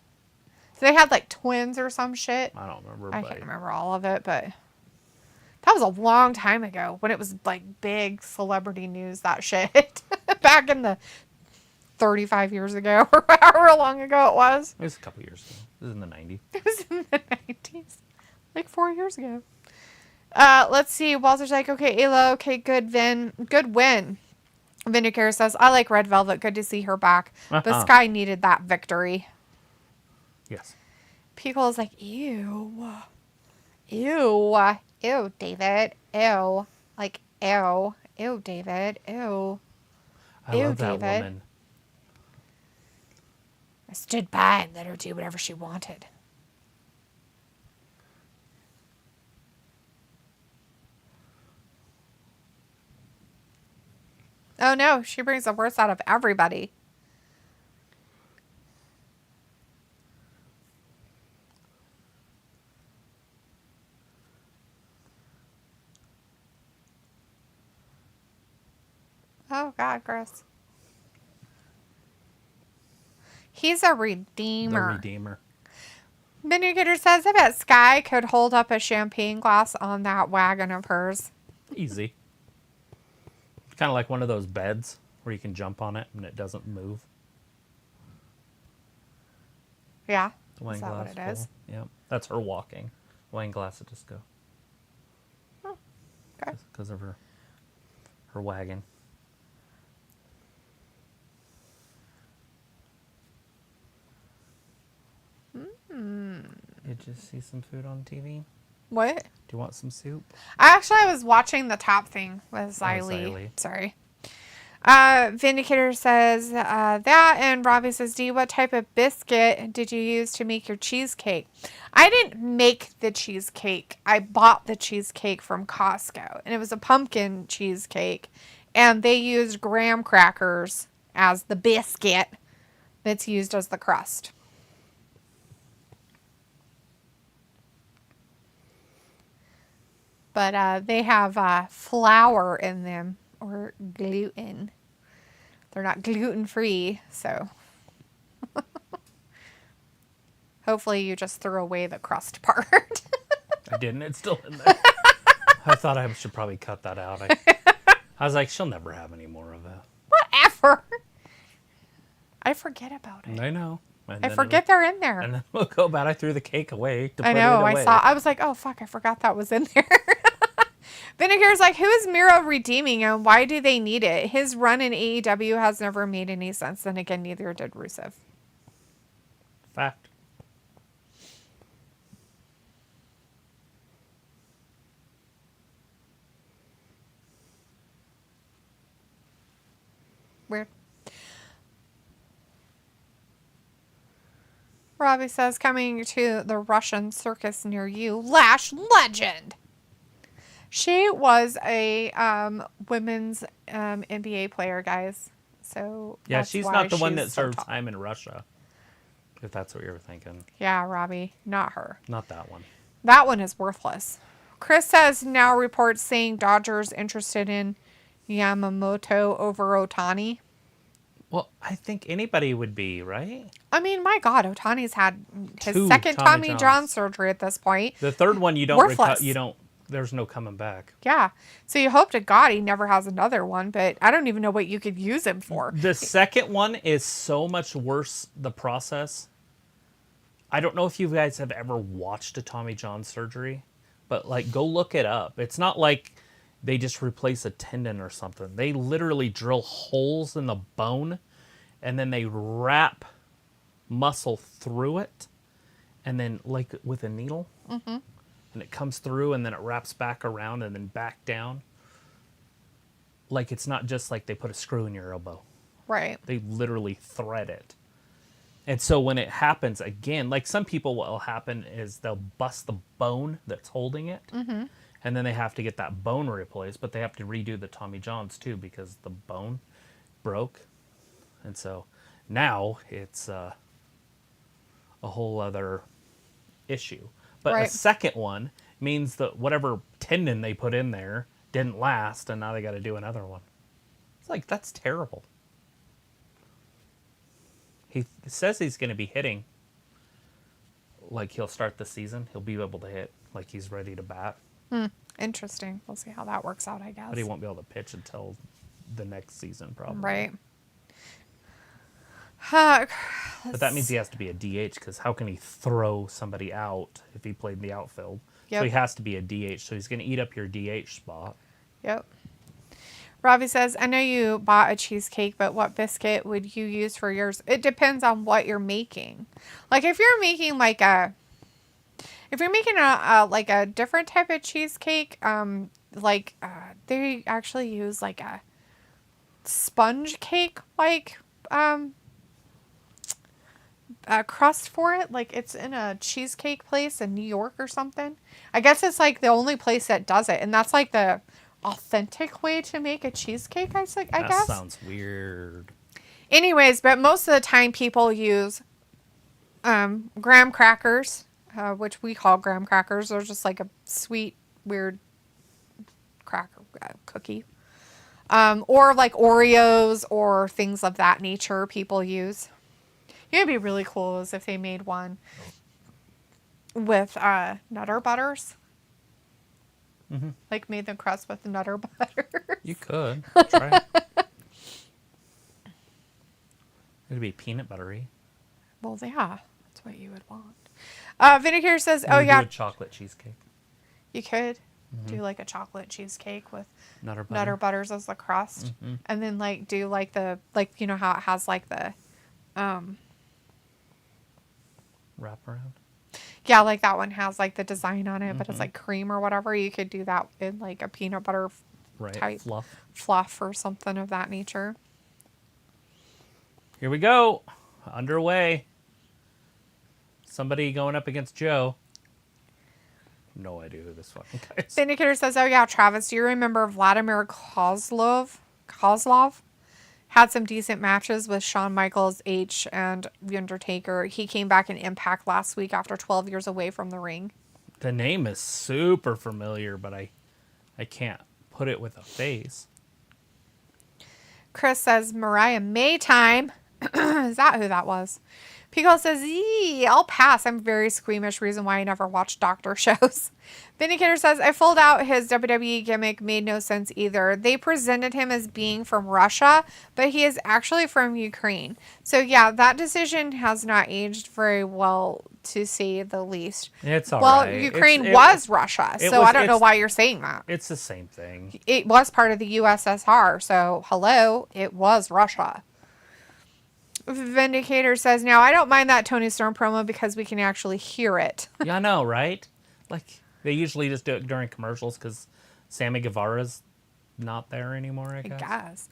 So they had like twins or some shit. I don't remember. I can't remember all of it, but that was a long time ago when it was like big celebrity news, that shit. Back in the 35 years ago or however long ago it was. It was a couple years ago. It was in the 90s. It was in the 90s. Like 4 years ago. Let's see. Walter's like, okay, Ayla, okay, good, Vin. Good win. Vindicator says, I like Red Velvet. Good to see her back. But Sky needed that victory. Yes. Pickle is like, ew. Ew. Ew, David. Ew. Like, ew. Ew, David. Ew. I love that woman. I stood by and let her do whatever she wanted. Oh no, she brings the worst out of everybody. Oh God, Chris. He's a redeemer. The redeemer. Vindicator says, I bet Sky could hold up a champagne glass on that wagon of hers. Easy. Kind of like one of those beds where you can jump on it and it doesn't move. Yeah. The wine Is that glass what it is? full. Yep. That's her walking. Wine glass at disco. Oh, okay. Because of her wagon. Did you see some food on TV? What? Do you want some soup? I was watching the top thing with Xylee. Sorry. Vindicator says that, and Robbie says, "D, what type of biscuit did you use to make your cheesecake?" I didn't make the cheesecake. I bought the cheesecake from Costco, and it was a pumpkin cheesecake, and they used graham crackers as the biscuit that's used as the crust. But they have flour in them, or gluten. They're not gluten-free, so hopefully you just threw away the crust part. I didn't. It's still in there. I thought I should probably cut that out. I was like, she'll never have any more of it. Whatever. I forget about it. I know. I forget they're in there. And then we'll go back. I threw the cake away to put I know. it away. I was like, oh, fuck, I forgot that was in there. Vinegar's like, who is Miro redeeming and why do they need it? His run in AEW has never made any sense. Then again, neither did Rusev. Fact. Weird. Robbie says, coming to the Russian circus near you, Lash Legend. She was a women's NBA player, guys. So yeah, that's she's why not the one that she's so served tall. time in Russia. If that's what you were thinking. Yeah, Robbie, not her. Not that one. That one is worthless. Chris says now reports saying Dodgers interested in Yamamoto over Ohtani. Well, I think anybody would be, right? I mean, my God, Ohtani's had his 2 second Tommy Tommy Johns. John surgery at this point. The third one you don't Worthless. there's no coming back. Yeah. So you hope to God he never has another one, but I don't even know what you could use him for. The second one is so much worse, the process. I don't know if you guys have ever watched a Tommy John surgery, but like go look it up. It's not like they just replace a tendon or something. They literally drill holes in the bone and then they wrap muscle through it and then like with a needle. Mm-hmm. And it comes through and then it wraps back around and then back down. Like it's not just like they put a screw in your elbow. Right. They literally thread it. And so when it happens again, like some people, what will happen is they'll bust the bone that's holding it. Mm-hmm. And then they have to get that bone replaced, but they have to redo the Tommy Johns too because the bone broke. And so now it's a whole other issue. But right. a second one means that whatever tendon they put in there didn't last, and now they got to do another one. It's like, that's terrible. He says he's going to be hitting. Like, he'll start the season. He'll be able to hit like he's ready to bat. Interesting. We'll see how that works out, I guess. But he won't be able to pitch until the next season, probably. Right. But that means he has to be a DH, because how can he throw somebody out if he played in the outfield? Yep. So he has to be a DH. So he's going to eat up your DH spot. Yep. Robbie says, I know you bought a cheesecake, but what biscuit would you use for yours? It depends on what you're making. Like if you're making like a different type of cheesecake, they actually use like a sponge cake, like, a crust for it. Like it's in a cheesecake place in New York or something. I guess it's like the only place that does it. And that's like the authentic way to make a cheesecake, I guess. That sounds weird. Anyways, but most of the time people use graham crackers, which we call graham crackers. They're just like a sweet, weird cracker cookie. Or like Oreos or things of that nature people use. You know, it'd be really cool is if they made one with Nutter Butters. Mm-hmm. Like made the crust with Nutter butter. You could. Try it. It'd be peanut buttery. Well, yeah. That's what you would want. Vinegar says, You oh, do yeah. a chocolate cheesecake. You could Mm-hmm. do like a chocolate cheesecake with Nutter butter. Nutter butters as the crust. Mm-hmm. And then like do like the, like, you know how it has like the, Wrap around. yeah, like that one has like the design on it, but it's Mhm. like cream or whatever. You could do that in like a peanut butter Right. type Fluff. or something of that nature. Here we go. Underway. Somebody going up against Joe. No idea who this fucking guy is. Vindicator says, oh yeah, Travis, do you remember Vladimir Kozlov? Had some decent matches with Shawn Michaels, H, and The Undertaker. He came back in Impact last week after 12 years away from the ring. The name is super familiar, but I can't put it with a face. Chris says, Mariah May time. Is that who that was? Pico says, yee, I'll pass. I'm very squeamish. Reason why I never watched doctor shows. Vindicator says, I pulled out his WWE gimmick. Made no sense either. They presented him as being from Russia, but he is actually from Ukraine. So yeah, that decision has not aged very well, to say the least. It's all well, right. Ukraine was Russia, so I don't know why you're saying that. It's the same thing. It was part of the USSR, so hello, it was Russia. Vindicator says, now I don't mind that Tony Storm promo because we can actually hear it. Yeah, I know, right? Like, they usually just do it during commercials because Sammy Guevara's not there anymore, I guess.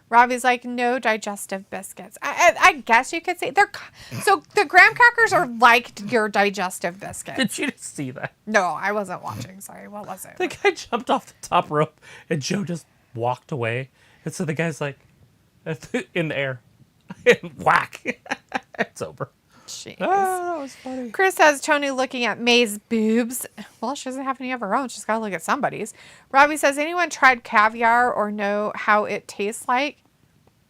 Robbie's like, no digestive biscuits. I guess you could say they're so the graham crackers are like your digestive biscuits. Did you just see that? No, I wasn't watching. Sorry, what was it? The guy jumped off the top rope and Joe just walked away. And so the guy's like, in the air. And whack. It's over. Jeez. Oh, that was funny. Chris has Tony looking at May's boobs. Well, she doesn't have any of her own. She's got to look at somebody's. Robbie says, anyone tried caviar or know how it tastes like?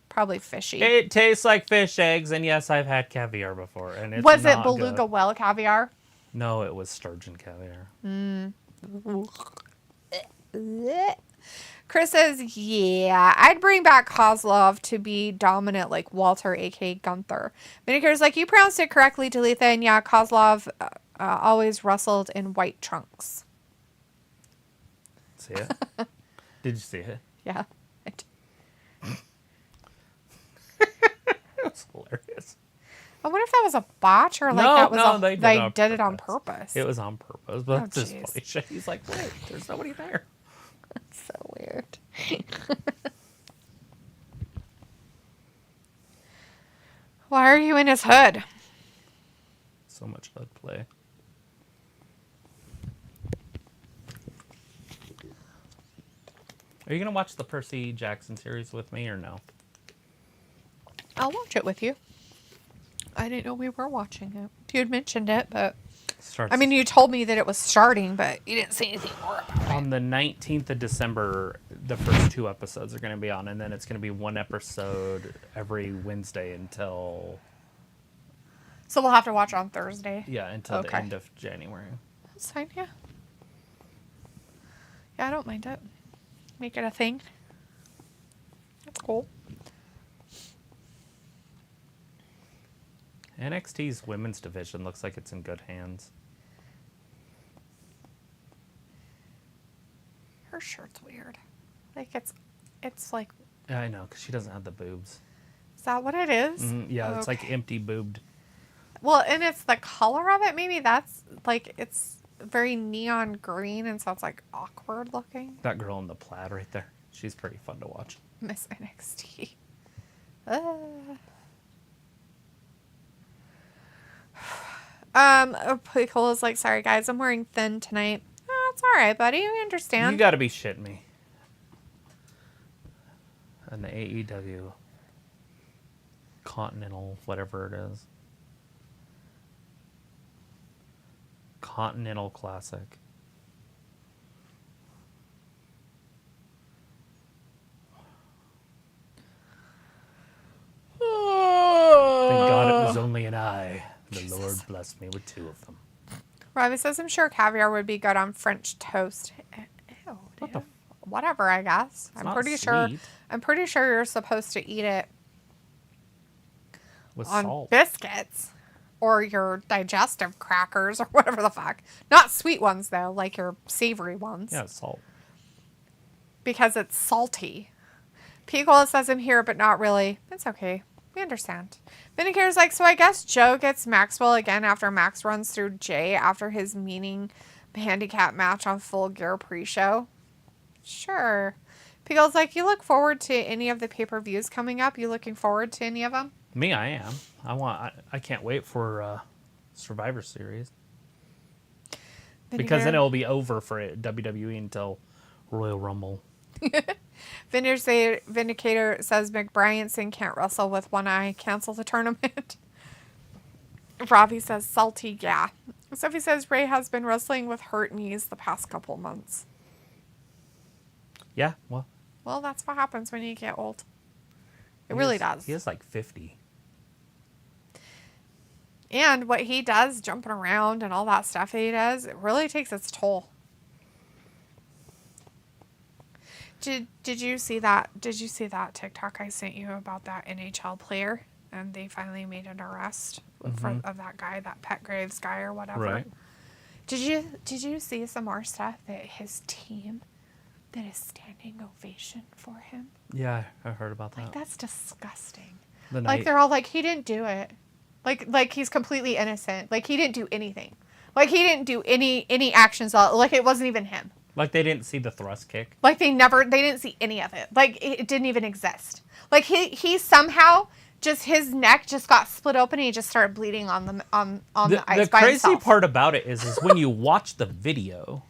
Probably fishy. It tastes like fish eggs, and yes, I've had caviar before, and it's was it not beluga good. whale caviar? No, it was sturgeon caviar. Chris says, yeah, I'd bring back Kozlov to be dominant like Walter, a.k.a. Gunther. Minicare's like, you pronounced it correctly, Talitha, and yeah, Kozlov always wrestled in white trunks. See it? Did you see it? Yeah. It was hilarious. I wonder if that was a botch or like they did it on purpose. It was on purpose, but it's just jeez. funny shit. He's like, wait, there's nobody there. That's so weird. Why are you in his hood? So much hood play. Are you going to watch the Percy Jackson series with me or no? I'll watch it with you. I didn't know we were watching it. You had mentioned it, but... I mean, you told me that it was starting, but you didn't say anything more about it. On the 19th of December, the first 2 episodes are going to be on, and then it's going to be 1 episode every Wednesday until... So we'll have to watch on Thursday? Yeah, until the end of January. That's fine, yeah. Yeah, I don't mind it. Make it a thing. That's cool. NXT's women's division looks like it's in good hands. Her shirt's weird. Like it's like... Yeah, I know, because she doesn't have the boobs. Is that what it is? Yeah, it's like empty boobed. Well, and it's the color of it. Maybe that's like it's very neon green, and so it's like awkward looking. That girl in the plaid right there. She's pretty fun to watch. Miss NXT. Pickle is like, sorry guys, I'm wearing thin tonight. Oh, it's all right, buddy. We understand. You got to be shitting me. And the AEW Continental, whatever it is. Continental Classic. Thank God it was only an eye. The Lord blessed me with 2 of them. Robbie says, I'm sure caviar would be good on French toast. What the? Whatever, I guess. It's not sweet. I'm pretty sure you're supposed to eat it With on salt. biscuits or your digestive crackers or whatever the fuck. Not sweet ones though, like your savory ones. Yeah, salt. Because it's salty. Pickle says I'm here, but not really. It's okay. We understand. Vindicator's like, so I guess Joe gets Maxwell again after Max runs through Jay after his meaning handicap match on Full Gear pre-show. Sure. Pickle's like, you look forward to any of the pay-per-views coming up? You looking forward to any of them? Me, I am. I can't wait for Survivor Series. Because then it'll be over for WWE until Royal Rumble. Vindicator says McBrienson can't wrestle with one eye. Cancel the tournament. Robbie says salty, yeah. Sophie says Ray has been wrestling with hurt knees the past couple months. Yeah, well. Well, that's what happens when you get old. It really does. He is like 50. And what he does, jumping around and all that stuff that he does, it really takes its toll. Did you see that? Did you see that TikTok I sent you about that NHL player? And they finally made an arrest of that guy, that Petgraves guy or whatever. Right. Did you see some more stuff that his team did a standing ovation for him? Yeah, I heard about that. Like, that's disgusting. Like, they're all like, he didn't do it. Like he's completely innocent. Like, he didn't do anything. Like, he didn't do any actions. Like, it wasn't even him. Like, they didn't see the thrust kick. Like, they didn't see any of it. Like, it didn't even exist. Like, he somehow just, his neck just got split open and he just started bleeding on the ice by himself. The crazy part about it is when you watch the video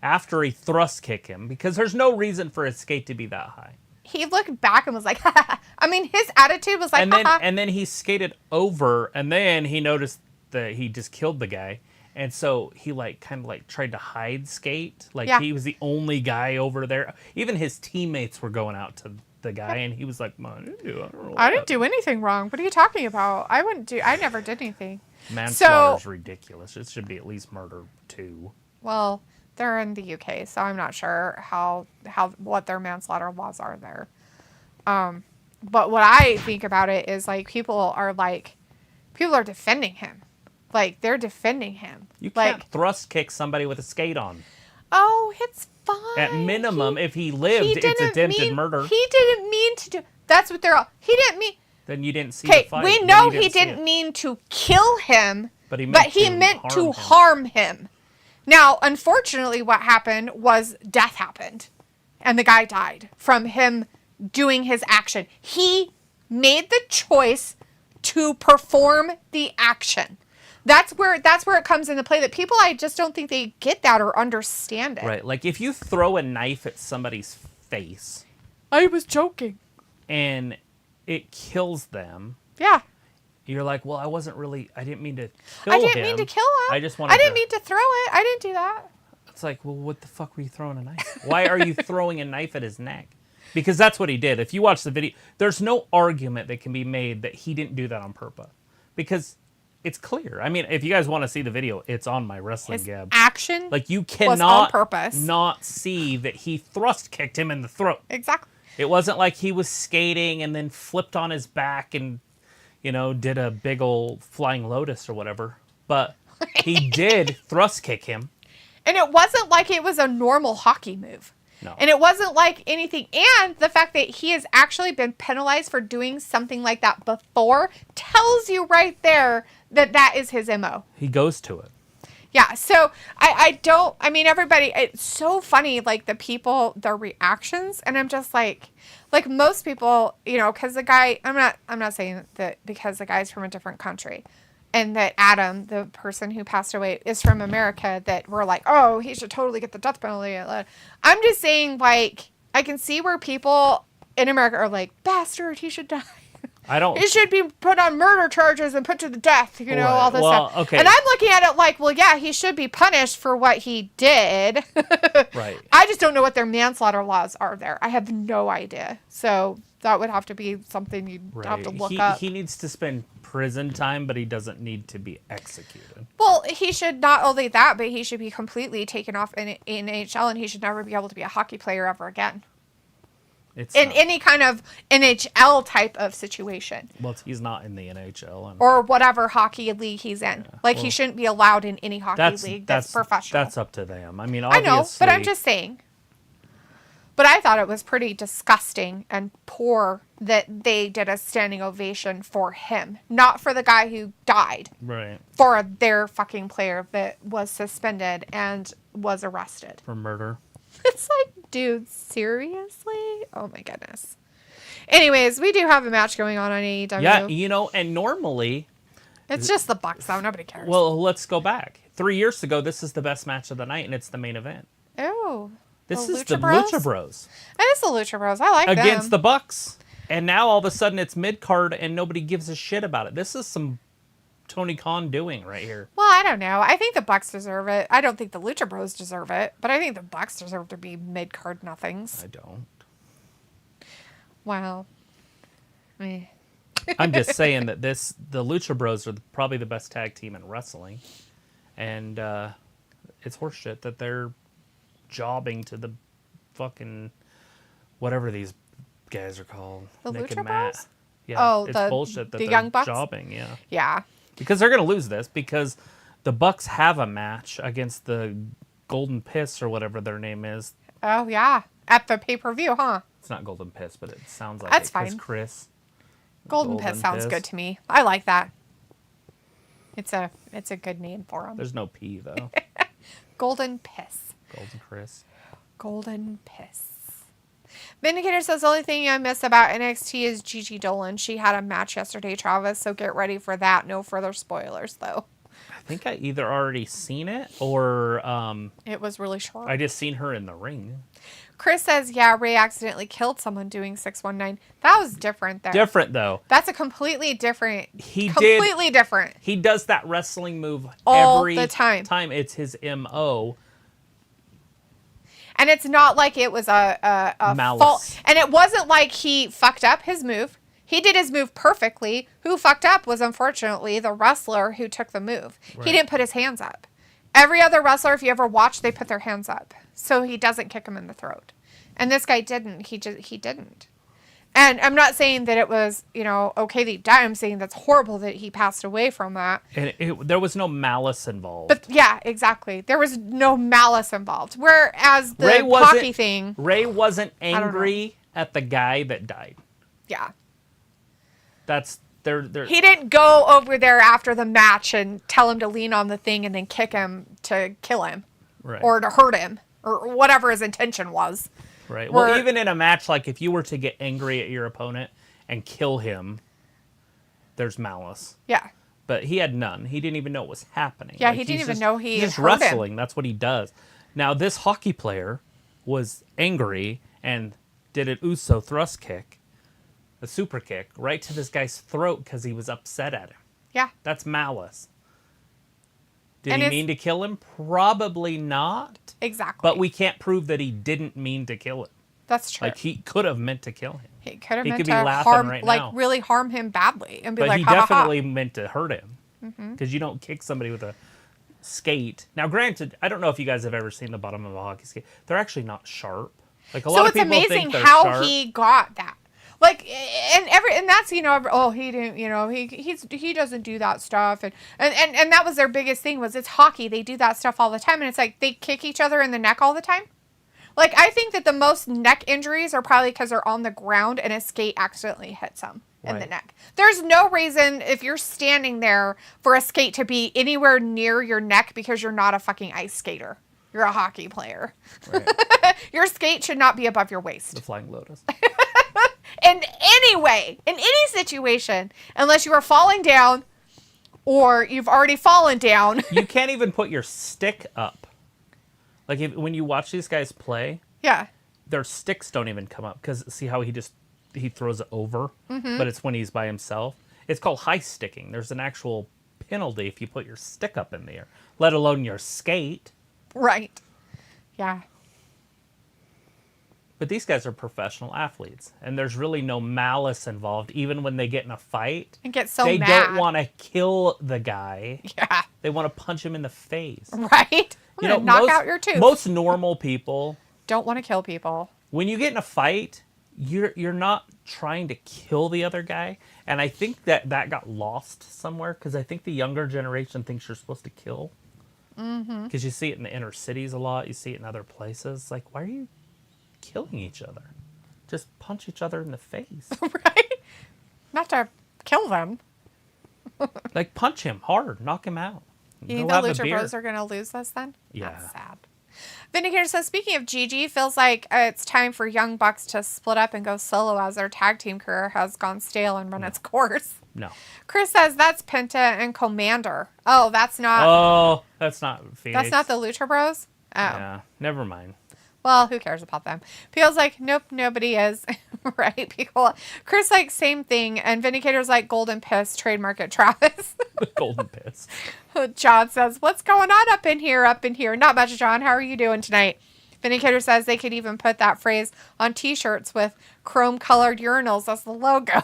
after he thrust kicked him, because there's no reason for his skate to be that high. He looked back and was like, I mean, his attitude was like, and then he skated over, and then he noticed that he just killed the guy. And so he kind of tried to hide skate. He was the only guy over there. Even his teammates were going out to the guy, and he was like, I didn't do anything wrong. What are you talking about? I never did anything. Manslaughter's ridiculous. It should be at least murder too. Well, they're in the UK, so I'm not sure what their manslaughter laws are there. But what I think about it is people are defending him. Like, they're defending him. You can't thrust kick somebody with a skate on. Oh, it's fine. At minimum, if he lived, it's attempted murder. He didn't mean to do. That's what they're all. He didn't mean. Then you didn't see the fight. We know he didn't mean to kill him, but he meant to harm him. Now, unfortunately, what happened was death happened, and the guy died from him doing his action. He made the choice to perform the action. That's where it comes into play. That people, I just don't think they get that or understand it. Right, like if you throw a knife at somebody's face. I was joking. And it kills them. Yeah. You're like, well, I didn't mean to kill him. I didn't mean to kill him. I didn't mean to throw it. I didn't do that. It's like, well, what the fuck were you throwing a knife? Why are you throwing a knife at his neck? Because that's what he did. If you watch the video, there's no argument that can be made that he didn't do that on purpose. Because it's clear. I mean, if you guys want to see the video, it's on my Wrestling Gab. Action you cannot was on purpose. Not see that he thrust kicked him in the throat. Exactly. It wasn't like he was skating and then flipped on his back and, did a big old flying lotus or whatever. But he did thrust kick him. And it wasn't like it was a normal hockey move. No. And it wasn't like anything. And the fact that he has actually been penalized for doing something like that before tells you right there that is his MO. He goes to it. Yeah. So everybody, it's so funny, the people, their reactions. And I'm just like most people, because the guy, I'm not saying that because the guy's from a different country. And that Adam, the person who passed away, is from America, that we're like, oh, he should totally get the death penalty. I'm just saying, I can see where people in America are like, bastard, he should die. He should be put on murder charges and put to the death, all this stuff. Okay. And I'm looking at it like, well, yeah, he should be punished for what he did. Right. I just don't know what their manslaughter laws are there. I have no idea. So That would have to be something you'd have to look he, up. He needs to spend prison time, but he doesn't need to be executed. Well, he should not only that, but he should be completely taken off in NHL, and he should never be able to be a hockey player ever again. Any kind of NHL type of situation. Well, he's not in the NHL. Or whatever hockey league he's in. Yeah, he shouldn't be allowed in any hockey league that's professional. That's up to them. I mean, obviously. I know, but I'm just saying. But I thought it was pretty disgusting and poor that they did a standing ovation for him. Not for the guy who died. Right. For their fucking player that was suspended and was arrested. For murder. It's like, dude, seriously? Oh my goodness. Anyways, we do have a match going on AEW. Yeah, and normally... It's just the Bucks, though. Nobody cares. Well, let's go back. 3 years ago, this is the best match of the night, and it's the main event. Oh. This is the Lucha Bros. It is the Lucha Bros. I like them. Against the Bucks. And now, all of a sudden, it's mid-card, and nobody gives a shit about it. This is some Tony Khan doing right here. Well, I don't know. I think the Bucks deserve it. I don't think the Lucha Bros deserve it, but I think the Bucks deserve to be mid-card nothings. I don't. Wow. I'm just saying that the Lucha Bros are probably the best tag team in wrestling. And it's horseshit that they're jobbing to the fucking whatever these guys are called. The Nick Lucha and Matt. Bros? Yeah, Oh, it's bullshit that the they're Young Bucks? jobbing, yeah. Yeah. Because they're going to lose this because the Bucks have a match against the Golden Piss or whatever their name is. Oh, yeah. At the pay-per-view, huh? It's not Golden Piss, but it sounds like That's it 'cause fine. Chris. Golden Piss sounds good to me. I like that. It's a good name for them. There's no P, though. Golden Piss. Golden Chris. Golden Piss. Vindicator says the only thing I miss about NXT is Gigi Dolan. She had a match yesterday, Travis, so get ready for that. No further spoilers, though. I think I either already seen it or It was really short. I just seen her in the ring. Chris says, yeah, Ray accidentally killed someone doing 619. That was different, though. Different, though. That's a completely different. Completely different. He does that wrestling move All every the time. It's his MO. And it's not like it was a Malice. fault. And it wasn't like he fucked up his move. He did his move perfectly. Who fucked up was, unfortunately, the wrestler who took the move. Right. He didn't put his hands up. Every other wrestler, if you ever watch, they put their hands up. So he doesn't kick him in the throat. And this guy didn't. He didn't. And I'm not saying that it was, okay that he died. I'm saying that's horrible that he passed away from that. And there was no malice involved. But yeah, exactly. There was no malice involved. Whereas the hockey thing. Ray wasn't angry at the guy that died. Yeah. That's He didn't go over there after the match and tell him to lean on the thing and then kick him to kill him. Right. Or to hurt him. Or whatever his intention was. Right. Well, even in a match, like if you were to get angry at your opponent and kill him, there's malice. Yeah. But he had none. He didn't even know what was happening. Yeah, he didn't even know he he's hurt wrestling. him. That's what he does. Now, this hockey player was angry and did an Uso thrust kick, a super kick, right to this guy's throat because he was upset at him. Yeah. That's malice. Did he mean to kill him? Probably not. Exactly. But we can't prove that he didn't mean to kill him. That's true. Like, he could have meant to kill him. He could have meant be to laughing harm, right like now. really harm him badly, and be But like, he ha definitely ha ha. meant to hurt him. Because you don't kick somebody with a skate. Now, granted, I don't know if you guys have ever seen the bottom of a hockey skate. They're actually not sharp. Like a lot of people think they're amazing how sharp. he got that. Like, and that's, he didn't, he doesn't do that stuff. And that was their biggest thing was it's hockey. They do that stuff all the time. And it's like they kick each other in the neck all the time. Like, I think that the most neck injuries are probably because they're on the ground and a skate accidentally hits them in the neck. There's no reason if you're standing there for a skate to be anywhere near your neck because you're not a fucking ice skater. You're a hockey player. Right. Your skate should not be above your waist. The Flying Lotus. In any way, in any situation, unless you are falling down or you've already fallen down. You can't even put your stick up. Like when you watch these guys play, Yeah. their sticks don't even come up because see how he throws it over, but it's when he's by himself. It's called high sticking. There's an actual penalty if you put your stick up in the air, let alone your skate. Right. Yeah. But these guys are professional athletes, and there's really no malice involved. Even when they get in a fight, And get so they mad. don't want to kill the guy. Yeah. They want to punch him in the face. Right? I'm gonna knock out your tooth. Most normal people don't want to kill people. When you get in a fight, you're not trying to kill the other guy. And I think that got lost somewhere because I think the younger generation thinks you're supposed to kill. Because you see it in the inner cities a lot. You see it in other places. Like, why are you killing each other? Just punch each other in the face. Right? Not to kill them. Like, punch him hard. Knock him out. You think the Lucha Bros are going to lose this then? Yeah. That's sad. Vindicator says, speaking of Gigi, feels like it's time for Young Bucks to split up and go solo as their tag team career has gone stale and run its course. No. Chris says that's Penta and Commander. Oh, that's not... Oh, that's not Phoenix. That's not the Lucha Bros? Oh. Yeah, never mind. Well, who cares about them? Peel's like, nope, nobody is. Right? Peel. Chris like, same thing. And Vindicator's like, Golden Piss, trademark at Travis. Golden Piss. John says, what's going on up in here? Not much, John. How are you doing tonight? Vindicator says they could even put that phrase on t-shirts with chrome-colored urinals as the logo.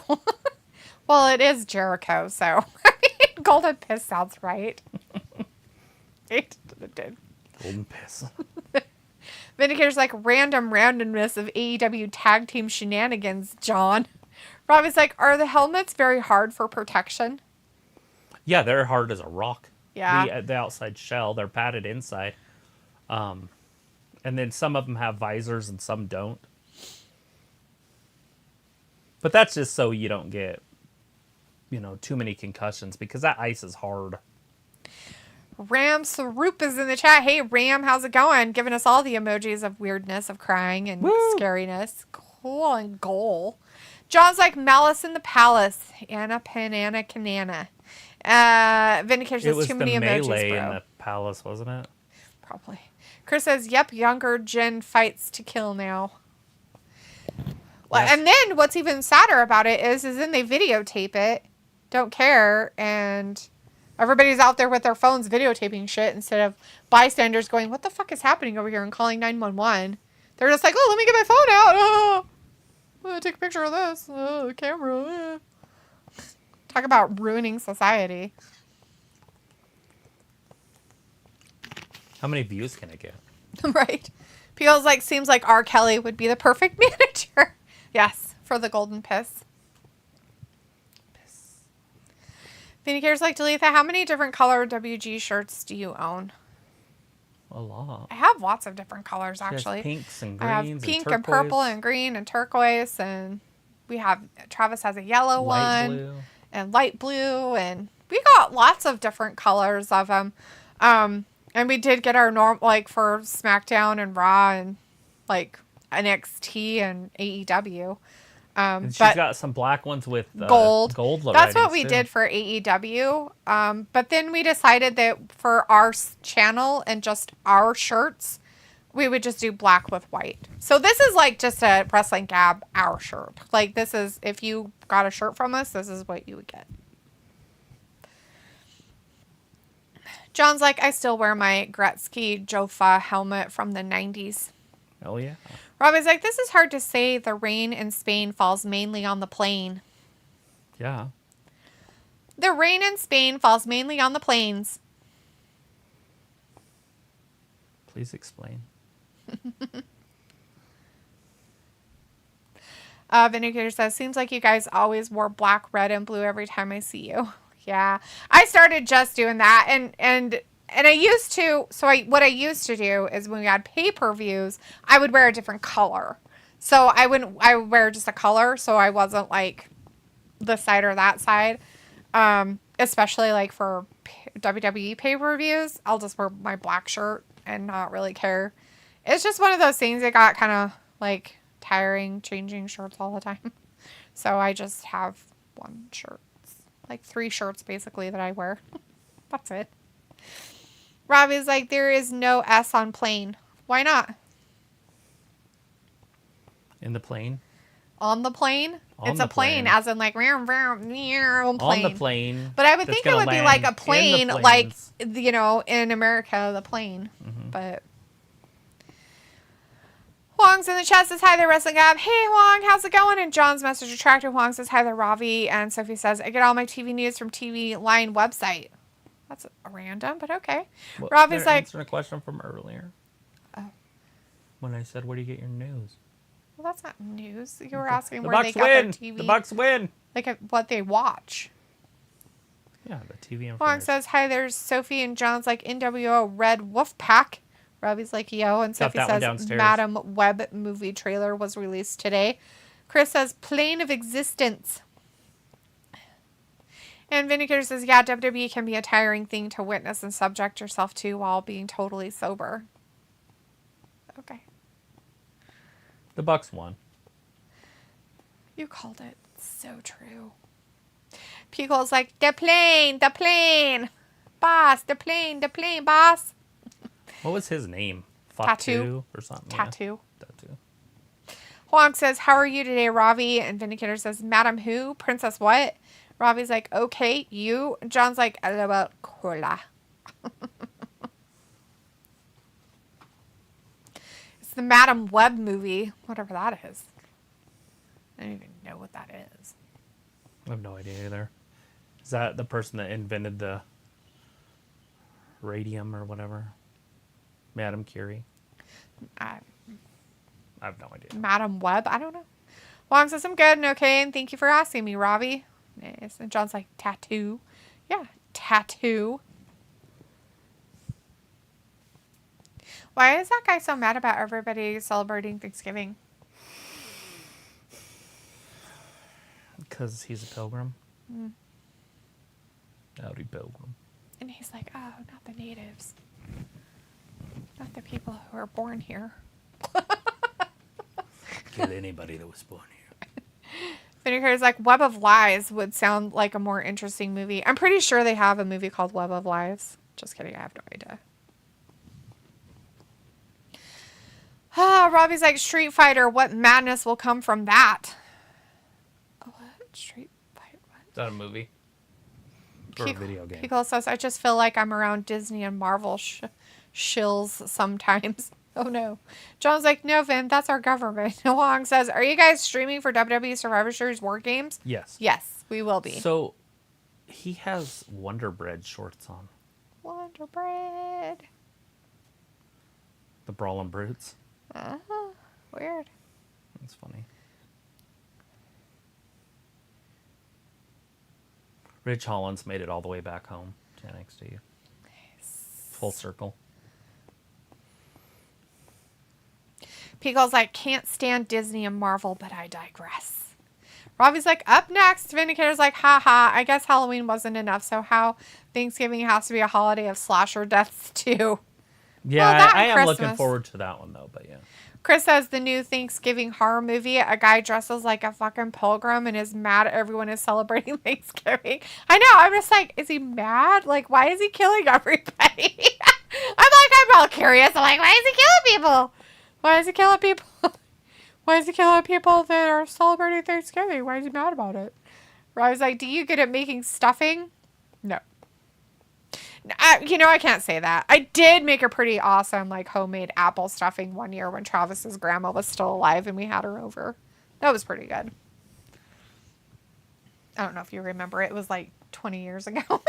Well, it is Jericho, so Golden Piss sounds right. It did. Golden Piss. Vindicator's like, randomness of AEW tag team shenanigans, John. Robbie's like, are the helmets very hard for protection? Yeah, they're hard as a rock. Yeah. The outside shell, they're padded inside. And then some of them have visors and some don't. But that's just so you don't get, too many concussions because that ice is hard. Ram Sarup is in the chat. Hey, Ram, how's it going? Giving us all the emojis of weirdness, of crying, and scariness. Cool and goal. John's like, Malice in the Palace. Anna, Panana, Canana. Vindicator says, too many emojis, bro. It was the melee in the palace, wasn't it? Probably. Chris says, yep, younger gen fights to kill now. Well, yes. And then what's even sadder about it is then they videotape it, don't care, and... everybody's out there with their phones videotaping shit instead of bystanders going, what the fuck is happening over here and calling 911. They're just like, oh, let me get my phone out. Oh, I'm going to take a picture of this. Oh, camera. Talk about ruining society. How many views can it get? Right. Feels like, seems like R. Kelly would be the perfect manager. Yes, for the Golden Piss. Vindicator's like, Dalitha, how many different color WG shirts do you own? A lot. I have lots of different colors, actually. Pinks and greens. I have pink and purple and green and turquoise, and Travis has a yellow one. Blue. And light blue, and we got lots of different colors of them. And we did get our for SmackDown and Raw and NXT and AEW. And she's got some black ones with gold. That's what we too. did for AEW. But then we decided that for our channel and just our shirts, we would just do black with white. So this is just a Wrestling Gab, our shirt. This is, if you got a shirt from us, this is what you would get. John's like, I still wear my Gretzky Jofa helmet from the 90s. Oh, yeah. Robbie's like, this is hard to say. The rain in Spain falls mainly on the plain. Yeah. The rain in Spain falls mainly on the plains. Please explain. Vindicator says, seems like you guys always wore black, red, and blue every time I see you. Yeah. I started just doing that. And I used to, what I used to do is when we had pay-per-views, I would wear a different color. So I would wear just a color, so I wasn't this side or that side. Especially for WWE pay-per-views, I'll just wear my black shirt and not really care. It's just one of those things that got kind of tiring changing shirts all the time. So I just have one shirt. 3 shirts basically that I wear. That's it. Robbie's like, there is no S on plane. Why not? In the plane? On the plane? It's a plane, as in plane. On the plane. But I would think it would be a plane, in America, the plane. Mm-hmm. But Huang's in the chat says, hi there, Wrestling Gab. Hey, Huang, how's it going? And John's message retracted. Huang says, hi there, Ravi. And Sophie says, I get all my TV news from TV Line website. That's random, but okay. Well, Ravi's like... answering a question from earlier. Oh. When I said, where do you get your news? Well, that's not news. You were asking the where they got their TV. The Bucks win. Like what they watch. Yeah, the TV information. Huang says, hi, there's Sophie. And John's like, NWO Red Wolf Pack. Robbie's like, yo. And Sophie says, Madam Web movie trailer was released today. Chris says, Plane of Existence. And Vindicator says, yeah, WWE can be a tiring thing to witness and subject yourself to while being totally sober. Okay. The Bucks won. You called it. So true. Pico's like, the plane, boss, the plane, boss. What was his name? Tattoo or something? Tattoo. Yeah. Tattoo. Huang says, how are you today, Ravi? And Vindicator says, Madam who? Princess what? Ravi's like, okay, you. John's like, LOL, cola. It's the Madam Web movie, whatever that is. I don't even know what that is. I have no idea either. Is that the person that invented the radium or whatever? Madame Curie? I have no idea. Madam Web? I don't know. Wong says, I'm good and okay, and thank you for asking me, Ravi. Nice. And John's like, tattoo. Yeah, tattoo. Why is that guy so mad about everybody celebrating Thanksgiving? Because he's a pilgrim. Howdy, pilgrim. And he's like, oh, not the natives. Not the people who are born here. Kill anybody that was born here. Vindicator's like, Web of Lies would sound like a more interesting movie. I'm pretty sure they have a movie called Web of Lies. Just kidding, I have no idea. Robbie's like, Street Fighter, what madness will come from that? What? Street Fighter, what? Is that a movie? Or a video game? Pico says, I just feel like I'm around Disney and Marvel shills sometimes. Oh no. John's like, no, Vin, that's our government. Wong says, are you guys streaming for WWE Survivor Series War Games? Yes. Yes, we will be. So, he has Wonder Bread shorts on. Wonder Bread. The Brawlin' Brutes. Weird. That's funny. Ridge Holland's made it all the way back home to NXT. Nice. Full circle. Pico's like, can't stand Disney and Marvel, but I digress. Robbie's like, up next. Vindicator's like, haha, I guess Halloween wasn't enough, so how Thanksgiving has to be a holiday of slasher deaths too. Yeah, well, I am looking forward to that one though, but yeah. Chris says the new Thanksgiving horror movie, a guy dresses like a fucking pilgrim and is mad everyone is celebrating Thanksgiving. I know, I'm just like, is he mad? Like, why is he killing everybody? I'm all curious. I'm like, why is he killing people? Why is he killing people? Why is he killing people that are celebrating Thanksgiving? Why is he mad about it? I was like, do you good at making stuffing? No. I can't say that. I did make a pretty awesome, like, homemade apple stuffing one year when Travis's grandma was still alive and we had her over. That was pretty good. I don't know if you remember. It was like 20 years ago.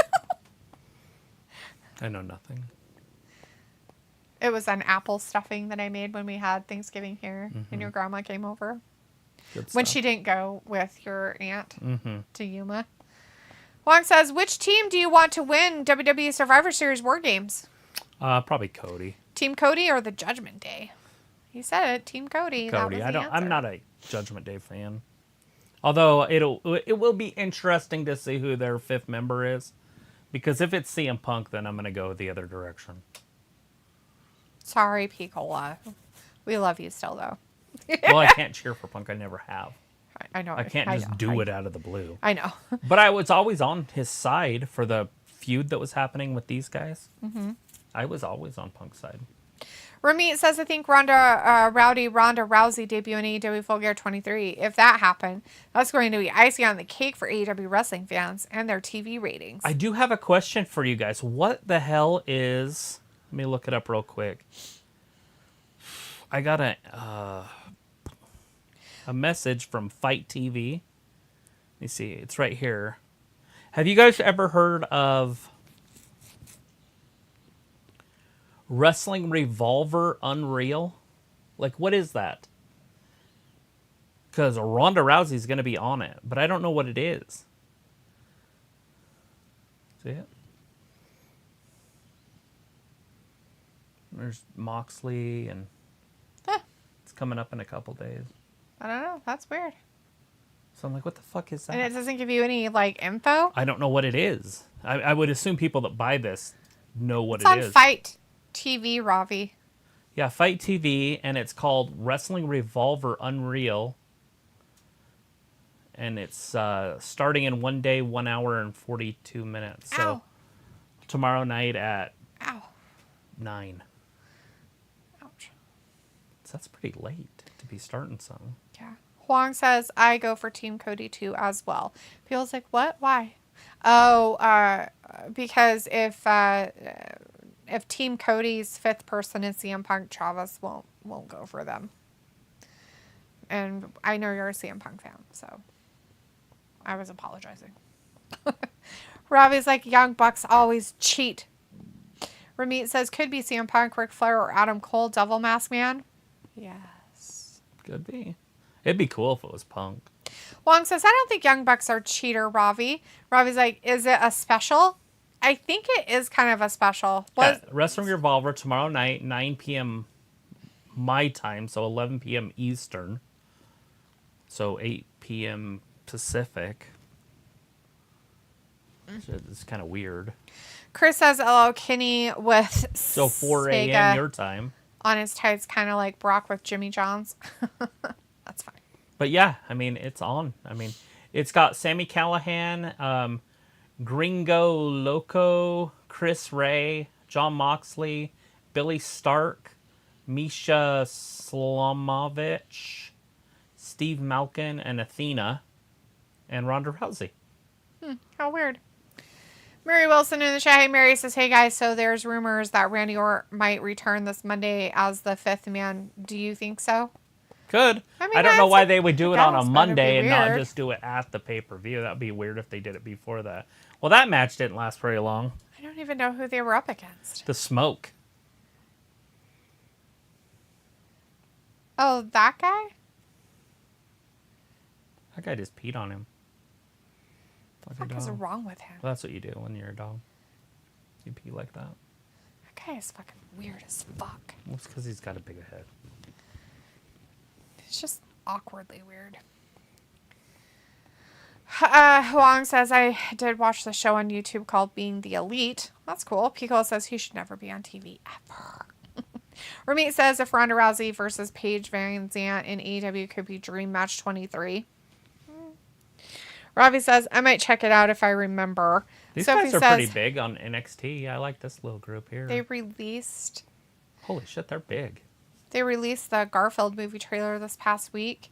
I know nothing. It was an apple stuffing that I made when we had Thanksgiving here and your grandma came over. When she didn't go with your aunt to Yuma. Wong says, which team do you want to win WWE Survivor Series War Games? Probably Cody. Team Cody or the Judgment Day? He said it. Team Cody. Cody. I'm not a Judgment Day fan. Although it will be interesting to see who their fifth member is. Because if it's CM Punk, then I'm going to go the other direction. Sorry, Picola. We love you still, though. Well, I can't cheer for Punk. I never have. I know. I can't just do it out of the blue. I know. But I was always on his side for the feud that was happening with these guys. I was always on Punk's side. Ramit says, I think Ronda Rousey debut in AEW Full Gear 23. If that happened, that's going to be icing on the cake for AEW wrestling fans and their TV ratings. I do have a question for you guys. What the hell is... Let me look it up real quick. I got a message from Fight TV. Let me see. It's right here. Have you guys ever heard of Wrestling Revolver Unreal? Like, what is that? Because Ronda Rousey's going to be on it, but I don't know what it is. See it? There's Moxley, and it's coming up in a couple days. I don't know. That's weird. So I'm like, what the fuck is that? And it doesn't give you any, like, info? I don't know what it is. I would assume people that buy this know what It's it is. on Fight TV, Ravi. Yeah, Fight TV, and it's called Wrestling Revolver Unreal. And it's starting in 1 day, 1 hour, and 42 minutes. So Ow. tomorrow night at Ow. 9. Ouch. So that's pretty late to be starting something. Yeah. Huang says, I go for Team Cody too as well. People's like, what? Why? Oh, because if Team Cody's fifth person is CM Punk, Travis won't go for them. And I know you're a CM Punk fan, so I was apologizing. Robbie's like, Young Bucks always cheat. Ramit says, could be CM Punk, Ric Flair, or Adam Cole, Devil Mask Man. Yes. Could be. It'd be cool if it was Punk. Wong says, I don't think Young Bucks are cheater, Ravi. Ravi's like, is it a special? I think it is kind of a special. Yeah, Wrestling Revolver tomorrow night, 9 p.m. my time, so 11 p.m. Eastern. So 8 p.m. Pacific. It's kind of weird. Chris says, hello, Kenny with So 4 a.m. Sega your time. on his tights, kind of like Brock with Jimmy John's. That's fine. But yeah, I mean, it's on. I mean, it's got Sami Callihan, Gringo Loco, Chris Ray, John Moxley, Billy Stark, Misha Slamovich, Steve Malkin, and Athena, and Ronda Rousey. How weird. Mary Wilson in the chat. Hey, Mary says, hey, guys, so there's rumors that Randy Orton might return this Monday as the fifth man. Do you think so? Good. I mean, I don't know that's why they would do it on a that's gotta Monday be and not weird. just do it at the pay-per-view. That would be weird if they did it before that. Well, that match didn't last very long. I don't even know who they were up against. The Smoke. Oh, that guy? That guy just peed on him. Like a What is dog. wrong with him? Well, that's what you do when you're a dog. You pee like that. That guy is fucking weird as fuck. Well, it's because he's got a big head. It's just awkwardly weird. Huang says, I did watch the show on YouTube called Being the Elite. That's cool. Pico says he should never be on TV ever. Ramit says if Ronda Rousey versus Paige Van Zant in AEW could be Dream Match 23. Ravi says, I might check it out if I remember. These Sophie guys are says pretty big on NXT. I like this little group here. they released Holy shit, they're big. the Garfield movie trailer this past week.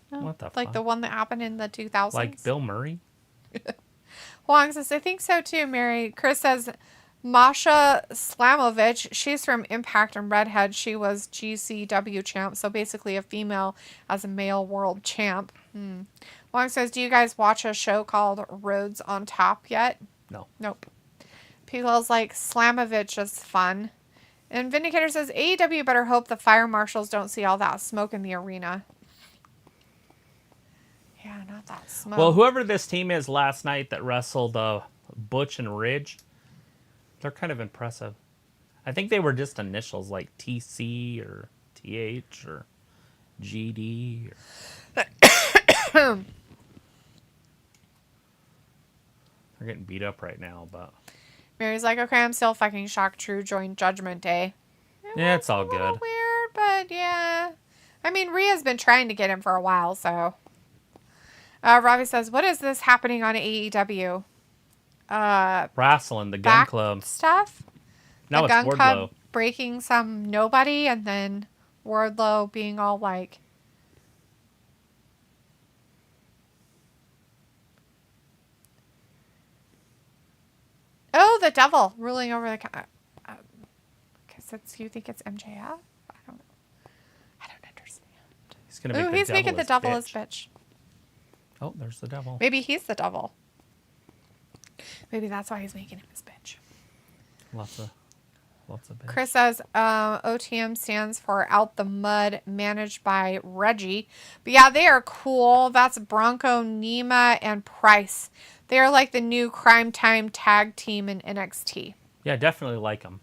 What the Like fuck? the one that happened in the 2000s. Like Bill Murray? Huang says, I think so too, Mary. Chris says, Masha Slamovich, she's from Impact and Redhead. She was GCW champ, so basically a female as a male world champ. Huang says, do you guys watch a show called Rhodes on Top yet? No. Nope. Pico's like, Slamovich is fun. And Vindicator says, AEW better hope the fire marshals don't see all that smoke in the arena. Yeah, not that smoke. Well, whoever this team is last night that wrestled Butch and Ridge, they're kind of impressive. I think they were just initials like TC or TH or GD. They're getting beat up right now, but Mary's like, okay, I'm still fucking shocked True joined Judgment Day. yeah, it's all A little good. weird, but yeah. I mean, Rhea's been trying to get him for a while, so. Ravi says, what is this happening on AEW? Wrestling, the Gun Back Club. stuff? No, The it's Gun Wardlow. Club breaking some nobody, and then Wardlow being all like, oh, the devil ruling over the... Because you think it's MJF? I don't know. He's gonna make he's making the devil his bitch. Oh, there's the devil. Maybe he's the devil. Maybe that's why he's making him his bitch. Lots of bitch. Chris says OTM stands for Out the Mud, managed by Reggie. But yeah, they are cool. That's Bronco, Nima, and Price. They are like the new Crime Time tag team in NXT. Yeah, definitely like them.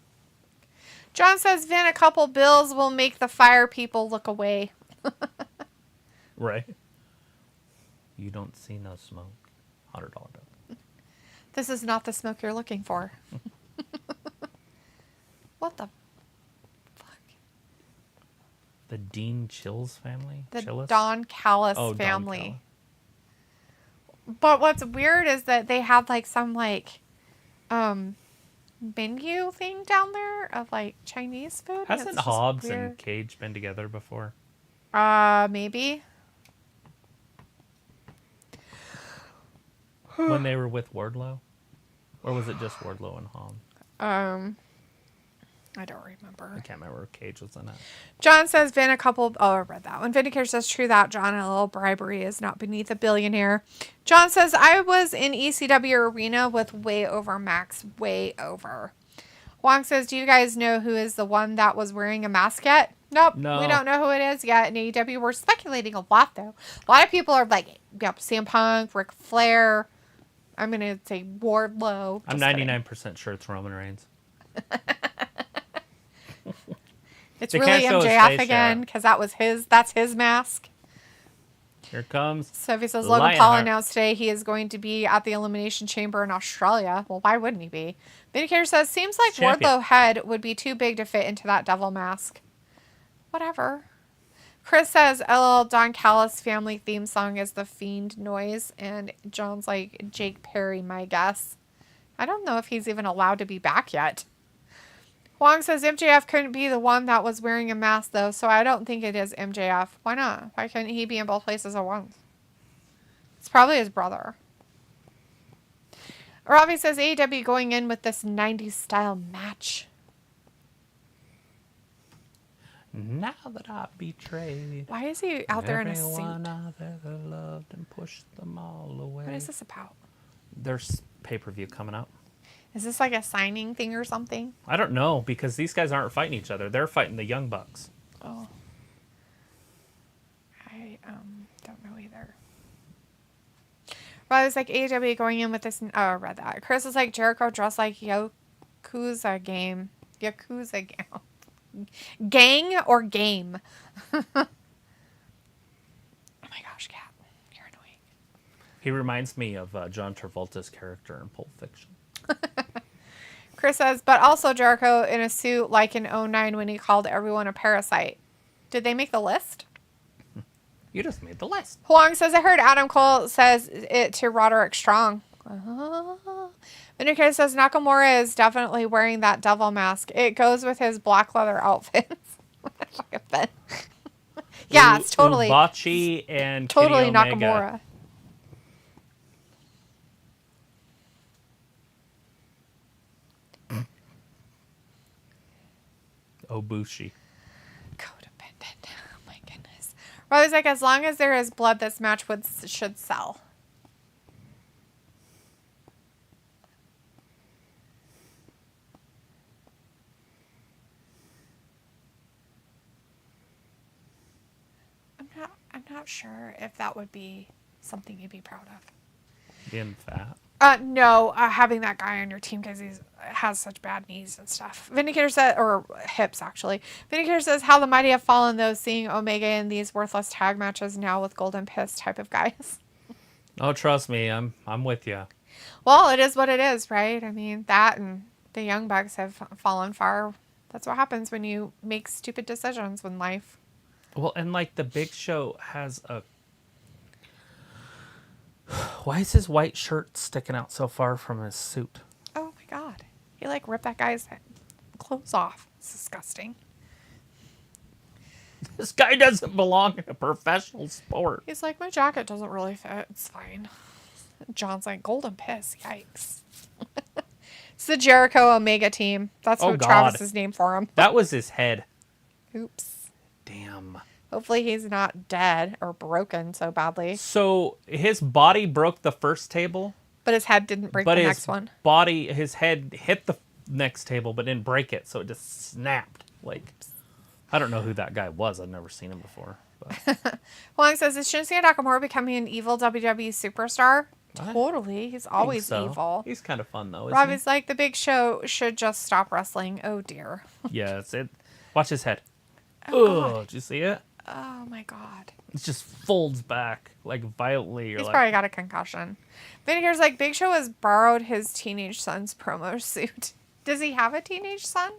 John says, Vin, a couple bills will make the fire people look away. Right. You don't see no smoke. $100 bill. This is not the smoke you're looking for. What the fuck? The Dean Chills family? The Chillis? Don Callis family. Don Callis. But what's weird is that they had like some like menu thing down there of like Chinese food. Hasn't Hobbs and Cage been together before? Maybe. When they were with Wardlow? Or was it just Wardlow and Hobbs? I don't remember. I can't remember if Cage was in it. John says, Vin, a couple... Oh, I read that one. Vindicator says, true that, John, a little bribery is not beneath a billionaire. John says, I was in ECW Arena with way over Max. Way over. Wong says, do you guys know who is the one that was wearing a mask yet? Nope. No. We don't know who it is yet in AEW. We're speculating a lot, though. A lot of people are like, yep, CM Punk, Ric Flair... I'm going to say Wardlow. I'm 99% sure it's Roman Reigns. It's really MJF again, because that's his mask. Here comes. Sophie says Logan Paul announced today he is going to be at the Elimination Chamber in Australia. Well, why wouldn't he be? Vindicator says, seems like Wardlow head would be too big to fit into that devil mask. Whatever. Chris says, LL Don Callis family theme song is the Fiend noise. And John's like, Jake Perry, my guess. I don't know if he's even allowed to be back yet. Wong says MJF couldn't be the one that was wearing a mask, though, so I don't think it is MJF. Why not? Why couldn't he be in both places at once? It's probably his brother. Robbie says AEW going in with this 90s style match. Now that I betrayed. Why is he out there in a suit? Everyone I've ever loved and pushed them all away. What is this about? There's pay-per-view coming up. Is this like a signing thing or something? I don't know, because these guys aren't fighting each other. They're fighting the Young Bucks. Oh. I don't know either. Well, I was like, AEW going in with this... Oh, I read that. Chris is like, Jericho dressed like Yakuza game. Yakuza game. Gang or game? Oh my gosh, Kat. You're annoying. He reminds me of John Travolta's character in Pulp Fiction. Chris says, but also Jericho in a suit like in 2009 when he called everyone a parasite. Did they make the list? You just made the list. Huang says, I heard Adam Cole says it to Roderick Strong. Vindicator says Nakamura is definitely wearing that devil mask. It goes with his black leather outfits. Yeah, it's totally Ubachi and totally Kenny Omega. Nakamura. Obushi. Codependent. Oh my goodness. Well, I was like, as long as there is blood, this match should sell. I'm not sure if that would be something you'd be proud of. Being fat? No, having that guy on your team because he has such bad knees and stuff. Vindicator says, or hips actually. Vindicator says how the mighty have fallen, though, seeing Omega in these worthless tag matches now with Golden Piss type of guys. Oh, trust me, I'm with you. Well, it is what it is, right? I mean, that and the Young Bucks have fallen far. That's what happens when you make stupid decisions in life. Well, and like the Big Show has a... Why is his white shirt sticking out so far from his suit? Oh my God. He like ripped that guy's clothes off. It's disgusting. This guy doesn't belong in a professional sport. He's like, my jacket doesn't really fit. It's fine. John's like, Golden Piss. Yikes. It's the Jericho Omega team. That's what Travis is named for him. That was his head. Oops. Damn. Hopefully he's not dead or broken so badly. So his body broke the first table, But his head didn't break but the his next one. his head hit the next table, but didn't break it, so it just snapped. Like, I don't know who that guy was. I've never seen him before. But. Huang says, is Shinsuke Nakamura becoming an evil WWE superstar? I Totally. He's always so. evil. He's kind of fun, though, isn't Robbie's like, the Big Show should just stop wrestling. Oh, dear. he? Yeah, it's it. Watch his head. Oh, Did you see it? Oh, my God. It just folds back, like, violently. You're He's like, probably got a concussion. Then here's like, Big Show has borrowed his teenage son's promo suit. Does he have a teenage son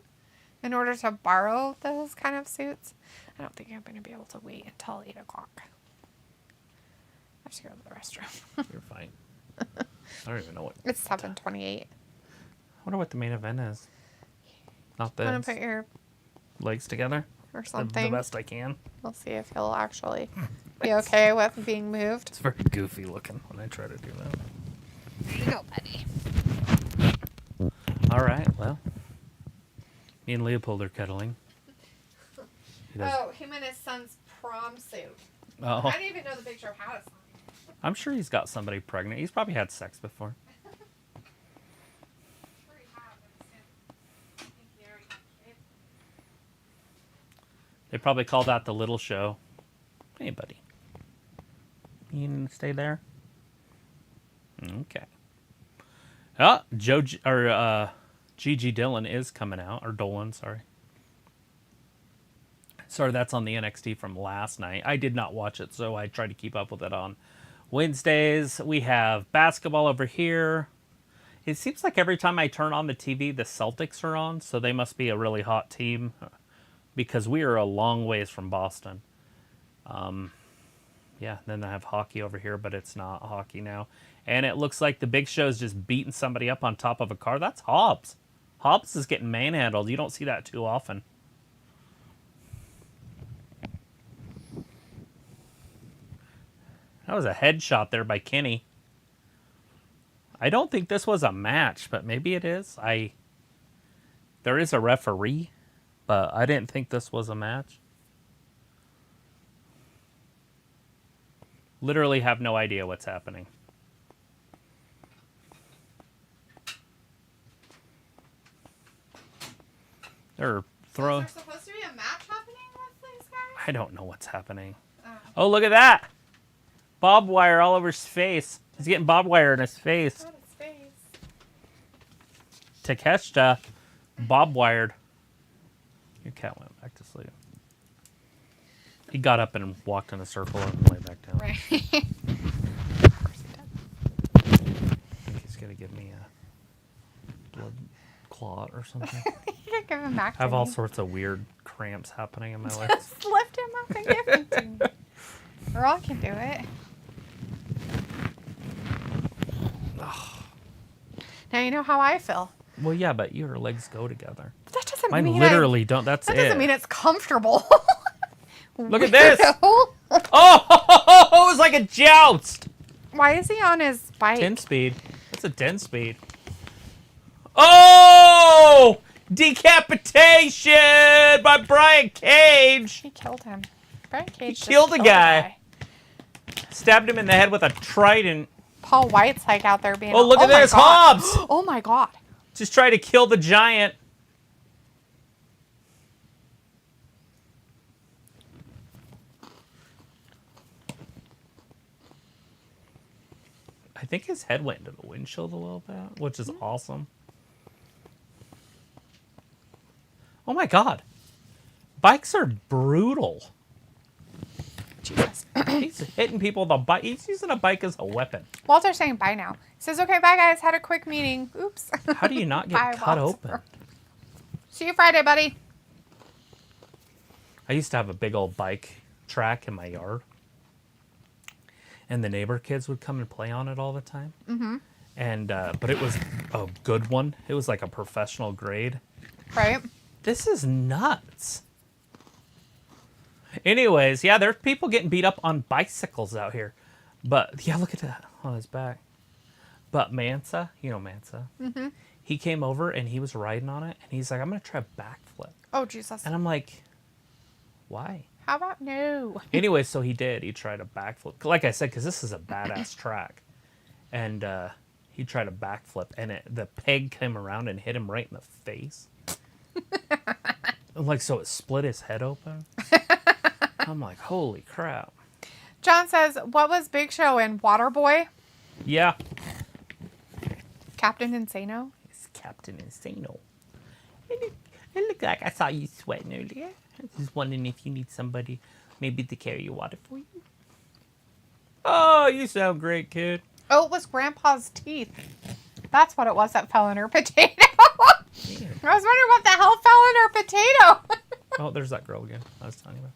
in order to borrow those kind of suits? I don't think I'm going to be able to wait until 8 o'clock. I have to go to the restroom. You're fine. I don't even know what. It's 7:28. I wonder what the main event is. Not I'm going this. to put your Legs together. or The something. best I can. We'll see if he'll actually be okay with being moved. It's very goofy looking when I try to do that. There you go, buddy. All right, well. Me and Leopold are cuddling. He does- Oh, him and his son's prom suit. Oh, I didn't even know the Big Show had a son. I'm sure he's got somebody pregnant. He's probably had sex before. They probably call that the little show. Hey, buddy. You need to stay there? Okay. Gigi Dillon is coming out. Or Dolan, sorry. Sorry, that's on the NXT from last night. I did not watch it, so I tried to keep up with it on Wednesdays. We have basketball over here. It seems like every time I turn on the TV, the Celtics are on, so they must be a really hot team because we are a long ways from Boston. Yeah, then I have hockey over here, but it's not hockey now. And it looks like the Big Show's just beating somebody up on top of a car. That's Hobbs. Hobbs is getting manhandled. You don't see that too often. That was a headshot there by Kenny. I don't think this was a match, but maybe it is. There is a referee, but I didn't think this was a match. Literally have no idea what's happening. They're throwing... Is there supposed to be a match happening with these guys? I don't know what's happening. Oh, look at that! Barbed wire all over his face. He's getting barbed wire in his face. Not his face. Takeshita, barbed wired. Your cat went back to sleep. He got up and walked in a circle and lay back down. Right. Of course he did. I think he's gonna give me a blood clot or something. You could give him back I have to all me. sorts of weird cramps happening in my legs. Just lift him up and give him to me. Girl can do it. Now you know how I feel. Well, yeah, but your legs go together. But that doesn't Mine mean literally don't. That's that it. doesn't mean it's comfortable. Look at this. Weirdo. Oh, it was like a joust. Why is he on his bike? 10 speed. That's a 10 speed. Oh! Decapitation by Brian Cage. He killed him. Brian Cage just killed a guy. Stabbed him in the head with a trident. Paul White's like out there being. Oh, look at my this. God. Hobbs. Oh my God. Just try to kill the giant. I think his head went into the windshield a little bit, which is awesome. Oh my God. Bikes are brutal. Jesus. He's hitting people with a bike. He's using a bike as a weapon. Walter's saying bye now. He says, okay, bye guys. Had a quick meeting. Oops. How do you not get Bye, cut Walter. open? See you Friday, buddy. I used to have a big old bike track in my yard. And the neighbor kids would come and play on it all the time. Mm-hmm. And, but it was a good one. It was like a professional grade. Right. This is nuts. Anyways, yeah, there's people getting beat up on bicycles out here. But, yeah, look at that on his back. But Mansa, you know Mansa, he came over and he was riding on it. And he's like, I'm going to try a backflip. Oh, Jesus. And I'm like, why? How about no? Anyway, so he did. He tried a backflip. Like I said, because this is a badass track. And he tried a backflip, and the peg came around and hit him right in the face. Like, so it split his head open. I'm like, holy crap. John says, what was Big Show in Waterboy? Yeah. Captain Insano? It's Captain Insano. It looked like I saw you sweating earlier. I was just wondering if you need somebody maybe to carry your water for you. Oh, you sound great, kid. Oh, it was Grandpa's teeth. That's what it was that fell in her potato. I was wondering what the hell fell in her potato. Oh, there's that girl again I was telling you about.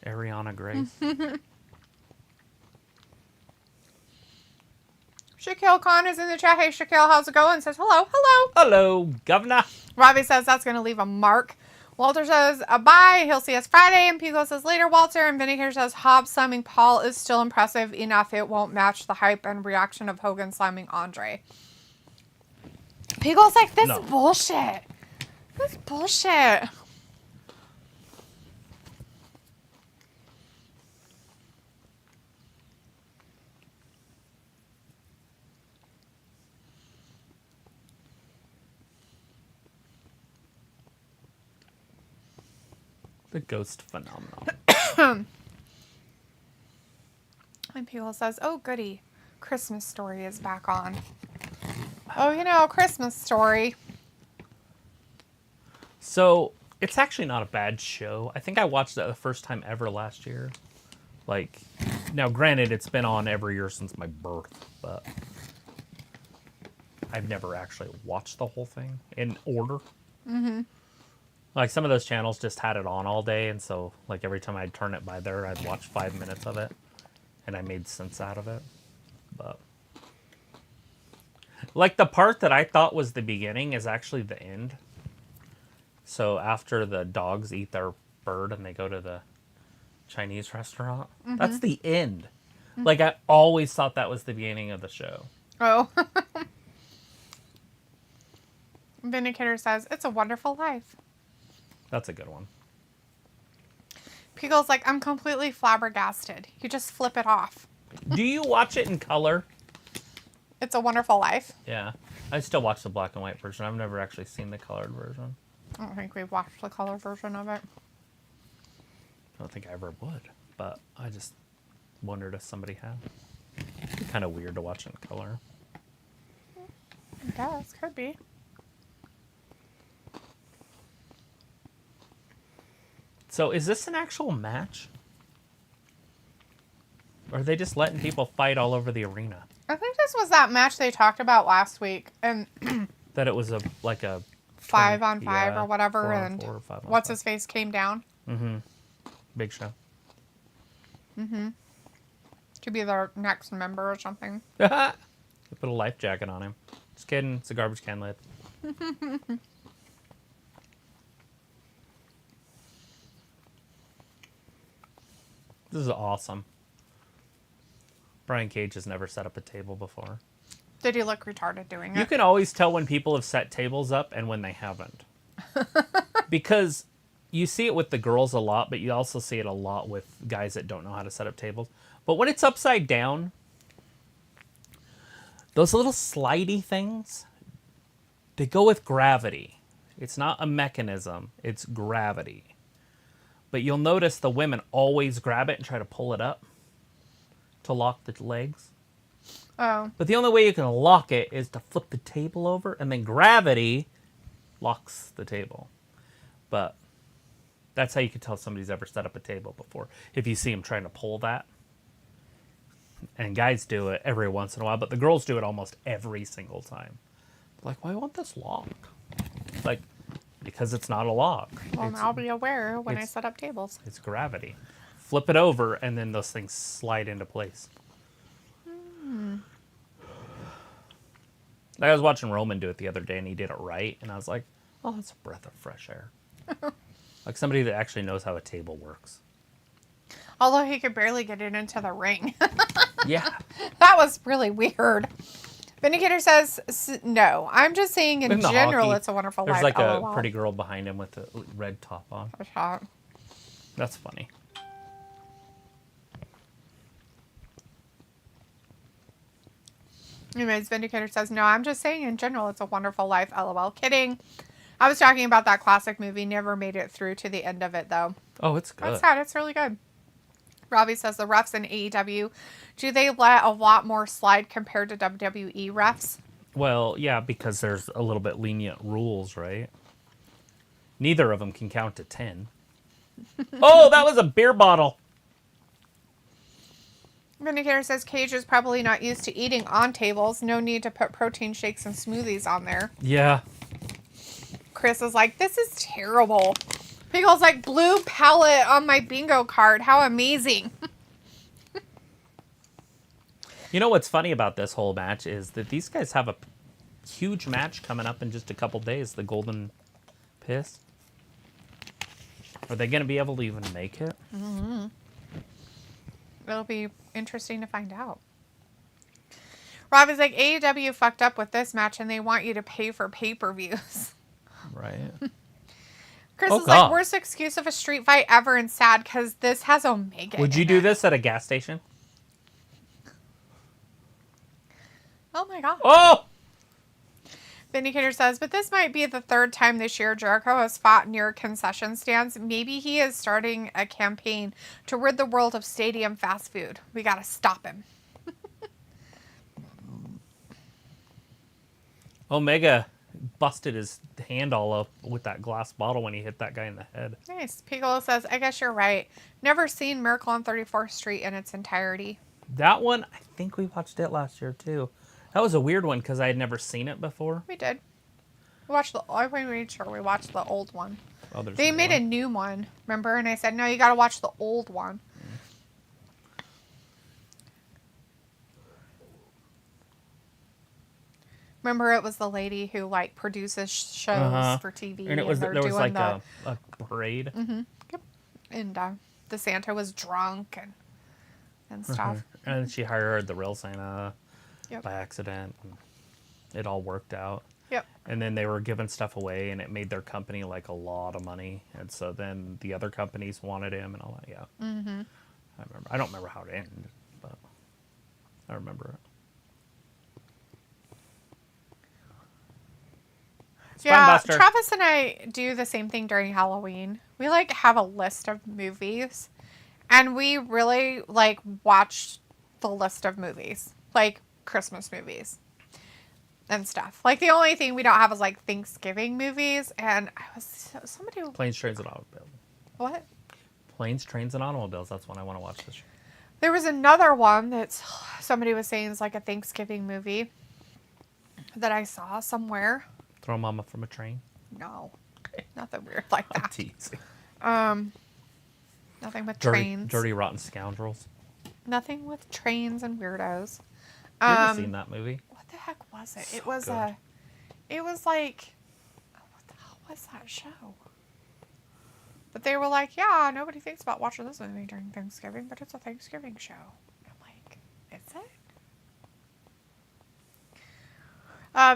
Ariana Grace. Shaquille Khan is in the chat. Hey, Shaquille, how's it going? Says hello. Hello. Hello, governor. Robbie says that's going to leave a mark. Walter says, bye. He'll see us Friday. And Pico says later, Walter. And Vindicator says, Hobbs slamming Paul is still impressive enough. It won't match the hype and reaction of Hogan slamming Andre. Pico's like, this bullshit. This bullshit. The ghost phenomenon. And Pico says, oh, goody. Christmas Story is back on. Oh, you know, Christmas Story. So, it's actually not a bad show. I think I watched it the first time ever last year. Like, now granted, it's been on every year since my birth, but I've never actually watched the whole thing in order. Mm-hmm. Like, some of those channels just had it on all day, and so, like, every time I'd turn it by there, I'd watch 5 minutes of it, and I made sense out of it. But, like, the part that I thought was the beginning is actually the end. So, after the dogs eat their bird and they go to the Chinese restaurant, that's the end. Mm-hmm. Like, I always thought that was the beginning of the show. Oh. Vindicator says, it's a wonderful life. That's a good one. Pico's like, I'm completely flabbergasted. You just flip it off. Do you watch it in color? It's a Wonderful Life. Yeah. I still watch the black and white version. I've never actually seen the colored version. I don't think we've watched the color version of it. I don't think I ever would, but I just wondered if somebody had. It'd be kind of weird to watch it in color. I guess. Could be. So, is this an actual match? Or are they just letting people fight all over the arena? I think this was that match they talked about last week. And that it was a 5-on-5 or whatever. 4-on-4 or 5-on-5. What's his face came down. Mm-hmm. Big Show. Mm-hmm. Could be their next member or something. Put a life jacket on him. Just kidding. It's a garbage can lid. This is awesome. Brian Cage has never set up a table before. Did he look retarded doing it? You can always tell when people have set tables up and when they haven't. Because you see it with the girls a lot, but you also see it a lot with guys that don't know how to set up tables. But when it's upside down, those little slidey things, they go with gravity. It's not a mechanism, it's gravity. But you'll notice the women always grab it and try to pull it up to lock the legs. Oh. But the only way you can lock it is to flip the table over, and then gravity locks the table. But that's how you can tell somebody's ever set up a table before. If you see them trying to pull that. And guys do it every once in a while, but the girls do it almost every single time. Like, why won't this lock? Like, because it's not a lock. Well, I'll be aware when I set up tables. It's gravity. Flip it over, and then those things slide into place. Like, I was watching Roman do it the other day, and he did it right, and I was like, oh, that's a breath of fresh air. Like somebody that actually knows how a table works. Although he could barely get it into the ring. Yeah. That was really weird. Vindicator says, no. I'm just saying in general, hockey, it's a wonderful there's life. like a pretty girl behind him with a red top on. That's hot. That's funny. Anyways, Vindicator says, no, I'm just saying in general, it's a wonderful life. LOL. Kidding. I was talking about that classic movie. Never made it through to the end of it, though. Oh, it's good. That's sad. It's really good. Robbie says, the refs in AEW, do they let a lot more slide compared to WWE refs? Well, yeah, because there's a little bit lenient rules, right? Neither of them can count to 10. Oh, that was a beer bottle. Vindicator says Cage is probably not used to eating on tables. No need to put protein shakes and smoothies on there. Yeah. Chris is like, this is terrible. Pickle's like, blue palette on my bingo card. How amazing. You know what's funny about this whole match is that these guys have a huge match coming up in just a couple days. The Golden Piss. Are they going to be able to even make it? Mm-hmm. It'll be interesting to find out. Robbie's like, AEW fucked up with this match and they want you to pay for pay-per-views. Right. Chris is like, worst excuse of a street fight ever and sad because this has Omega. Would you do this at a gas station? Oh my god. Oh! Vindicator says, but this might be the third time this year Jericho has fought near concession stands. Maybe he is starting a campaign to rid the world of stadium fast food. We gotta stop him. Omega busted his hand all up with that glass bottle when he hit that guy in the head. Nice. Piccolo says, I guess you're right. Never seen Miracle on 34th Street in its entirety. That one, I think we watched it last year too. That was a weird one because I had never seen it before. We did. I made sure we watched the old one. Oh, they made a new one, remember? And I said, no, you got to watch the old one. Remember, it was the lady who like produces shows for TV, and there was like a parade. Mm-hmm. Yep. And the Santa was drunk and stuff. And she hired the real Santa. Yep. By accident. It all worked out. Yep. And then they were giving stuff away, and it made their company like a lot of money. And so then the other companies wanted him and all that. Yeah. Mm-hmm. I remember. I don't remember how it ended, but I remember it. Yeah, Travis and I do the same thing during Halloween. We like have a list of movies, and we really like watch the list of movies, like Christmas movies and stuff. Like the only thing we don't have is like Thanksgiving movies. And somebody. Planes, Trains, and Automobiles. What? Planes, Trains, and Automobiles. That's when I want to watch this. There was another one that somebody was saying is like a Thanksgiving movie that I saw somewhere. Throw Mama from a Train? No. Nothing weird like that. I'm teasing. Nothing with trains. Dirty Rotten Scoundrels. Nothing with trains and weirdos. You haven't seen that movie? What the heck was it? So it was good. It was like, what the hell was that show? But they were like, yeah, nobody thinks about watching this movie during Thanksgiving, but it's a Thanksgiving show. And I'm like, is it?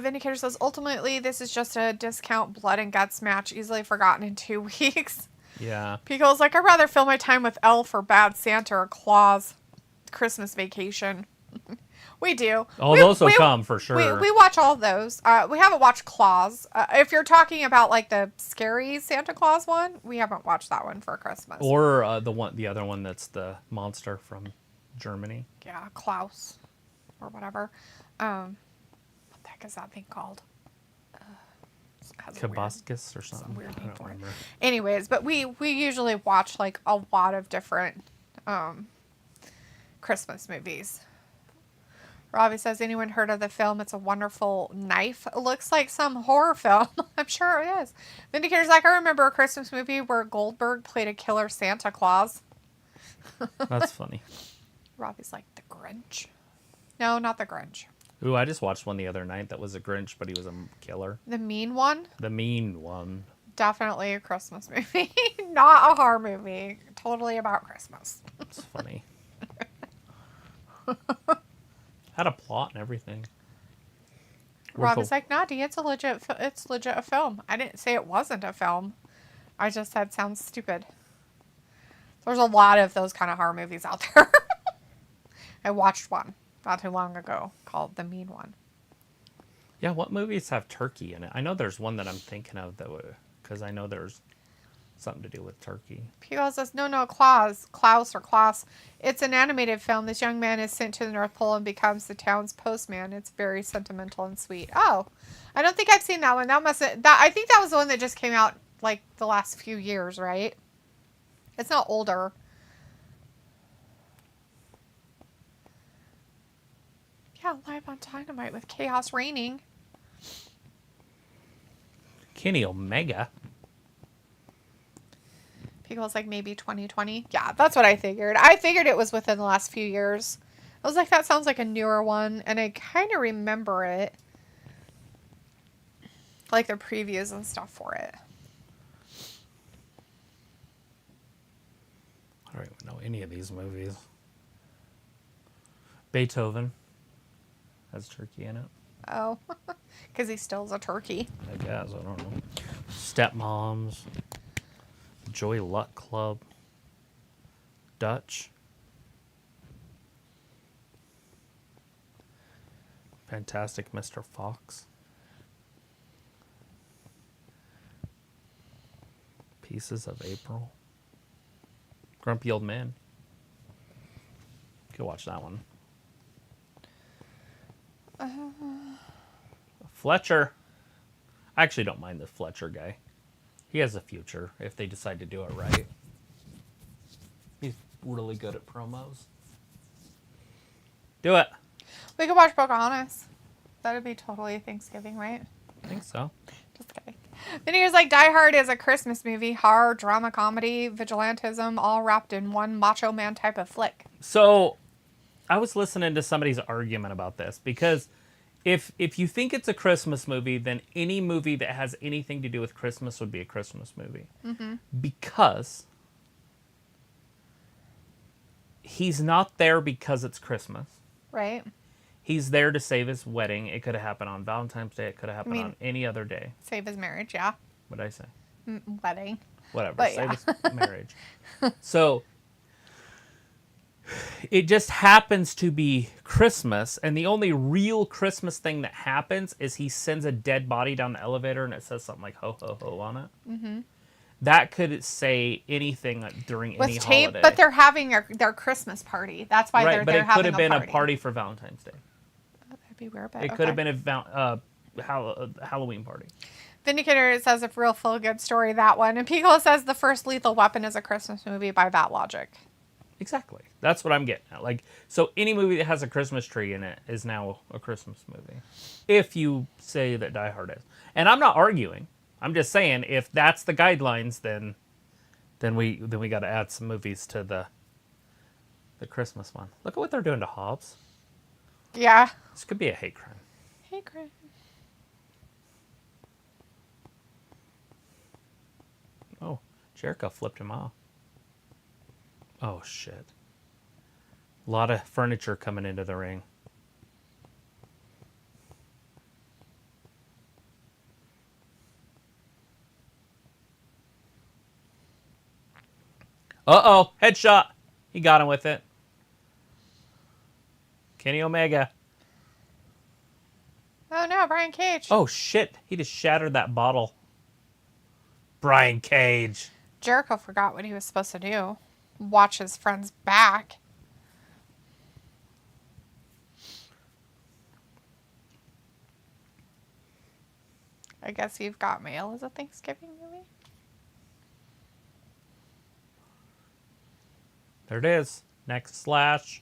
Vindicator says, ultimately, this is just a discount blood and guts match, easily forgotten in 2 weeks. Yeah. Pico's like, I'd rather fill my time with Elf or Bad Santa or Claus. Christmas Vacation. We do. Oh, those will come for sure. We watch all those. We haven't watched Claus. If you're talking about like the scary Santa Claus one, we haven't watched that one for Christmas. Or the other one that's the monster from Germany. Yeah, Klaus or whatever. What the heck is that thing called? Kabaskus or something. Weird I name don't for it. remember. Anyways, but we usually watch like a lot of different Christmas movies. Robbie says, anyone heard of the film It's a Wonderful Knife? It looks like some horror film. I'm sure it is. Vindicator's like, I remember a Christmas movie where Goldberg played a killer Santa Claus. That's funny. Robbie's like, The Grinch? No, not The Grinch. Ooh, I just watched one the other night that was a Grinch, but he was a killer. The Mean One? The Mean One. Definitely a Christmas movie. Not a horror movie. Totally about Christmas. It's funny. Had a plot and everything. Robbie's like, nah, D, it's legit a film. I didn't say it wasn't a film. I just said sounds stupid. There's a lot of those kind of horror movies out there. I watched one not too long ago called The Mean One. Yeah, what movies have turkey in it? I know there's one that I'm thinking of that would, because I know there's something to do with turkey. People says, no, Klaus. It's an animated film. This young man is sent to the North Pole and becomes the town's postman. It's very sentimental and sweet. Oh, I don't think I've seen that one. I think that was the one that just came out like the last few years, right? It's not older. Yeah, live on Dynamite with chaos reigning. Kenny Omega. People's like maybe 2020. Yeah, that's what I figured. I figured it was within the last few years. I was like, that sounds like a newer one, and I kind of remember it. Like the previews and stuff for it. I don't even know any of these movies. Beethoven has turkey in it. Oh, because he steals a turkey. I guess, I don't know. Stepmoms. Joy Luck Club. Dutch. Fantastic Mr. Fox. Pieces of April. Grumpy Old Man. You can watch that one. Fletcher. I actually don't mind the Fletcher guy. He has a future if they decide to do it right. He's really good at promos. Do it. We could watch Pocahontas. That would be totally Thanksgiving, right? I think so. Just kidding. Then he was like, Die Hard is a Christmas movie, horror, drama, comedy, vigilantism, all wrapped in one macho man type of flick. So, I was listening to somebody's argument about this because if you think it's a Christmas movie, then any movie that has anything to do with Christmas would be a Christmas movie. Mm-hmm. Because he's not there because it's Christmas. Right. He's there to save his wedding. It could have happened on Valentine's Day. It could have happened on any other day. Save his marriage, yeah. What did I say? Wedding. Whatever. But Save his marriage. So, it just happens to be Christmas, and the only real Christmas thing that happens is he sends a dead body down the elevator, and it says something like "ho ho ho" on it. Mm-hmm. That could say anything during any holiday. But they're having their Christmas party. That's why they're having a party. Right, but it could have been a party for Valentine's Day. Oh, that'd be weird. But it could have been a Halloween party. Vindicator says a real feel-good story, that one. And Piccolo says the first Lethal Weapon is a Christmas movie by that logic. Exactly. That's what I'm getting at. Like, so any movie that has a Christmas tree in it is now a Christmas movie. If you say that Die Hard is. And I'm not arguing. I'm just saying if that's the guidelines, then we got to add some movies to the Christmas one. Look at what they're doing to Hobbs. Yeah. This could be a hate crime. Hate crime. Oh, Jericho flipped him off. Oh, shit. A lot of furniture coming into the ring. Uh-oh, headshot. He got him with it. Kenny Omega. Oh, no, Brian Cage. Oh, shit. He just shattered that bottle. Brian Cage. Jericho forgot what he was supposed to do. Watch his friend's back. I guess You've Got Mail is a Thanksgiving movie. There it is. Next slash.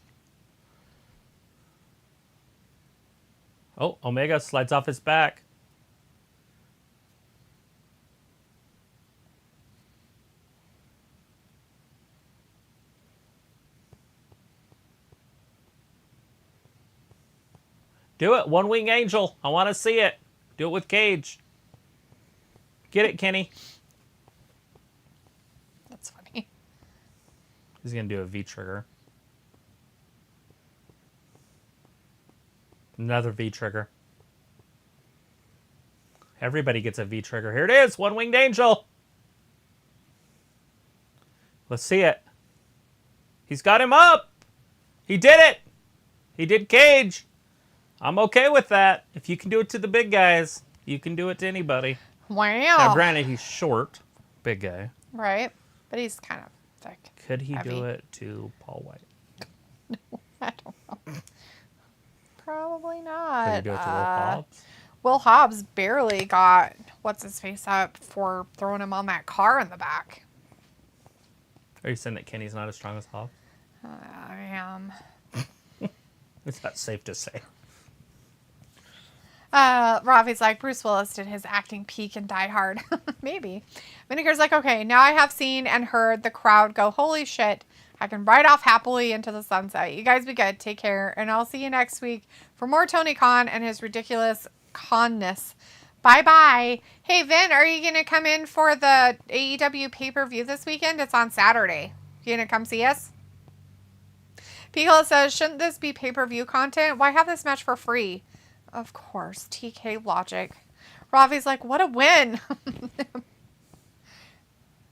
Oh, Omega slides off his back. Do it. One Wing Angel. I want to see it. Do it with Cage. Get it, Kenny. That's funny. He's going to do a V-trigger. Another V-trigger. Everybody gets a V-trigger. Here it is. One Winged Angel. Let's see it. He's got him up. He did it. He did Cage. I'm okay with that. If you can do it to the big guys, you can do it to anybody. Wow. Now, granted, he's short, big guy. Right. But he's kind of thick. Could he heavy. do it to Paul White? No, I don't know. Probably not. Could he do it to Will Hobbs? Will Hobbs barely got what's-his-face up for throwing him on that car in the back. Are you saying that Kenny's not as strong as Hobbs? I am. Is that safe to say? Ravi's like, Bruce Willis did his acting peak in Die Hard. Maybe. Vinegar's like, okay, now I have seen and heard the crowd go, holy shit, I can ride off happily into the sunset. You guys be good. Take care. And I'll see you next week for more Tony Khan and his ridiculous conness. Bye-bye. Hey, Vin, are you going to come in for the AEW pay-per-view this weekend? It's on Saturday. You going to come see us? Picola says, shouldn't this be pay-per-view content? Why have this match for free? Of course. TK logic. Ravi's like, what a win.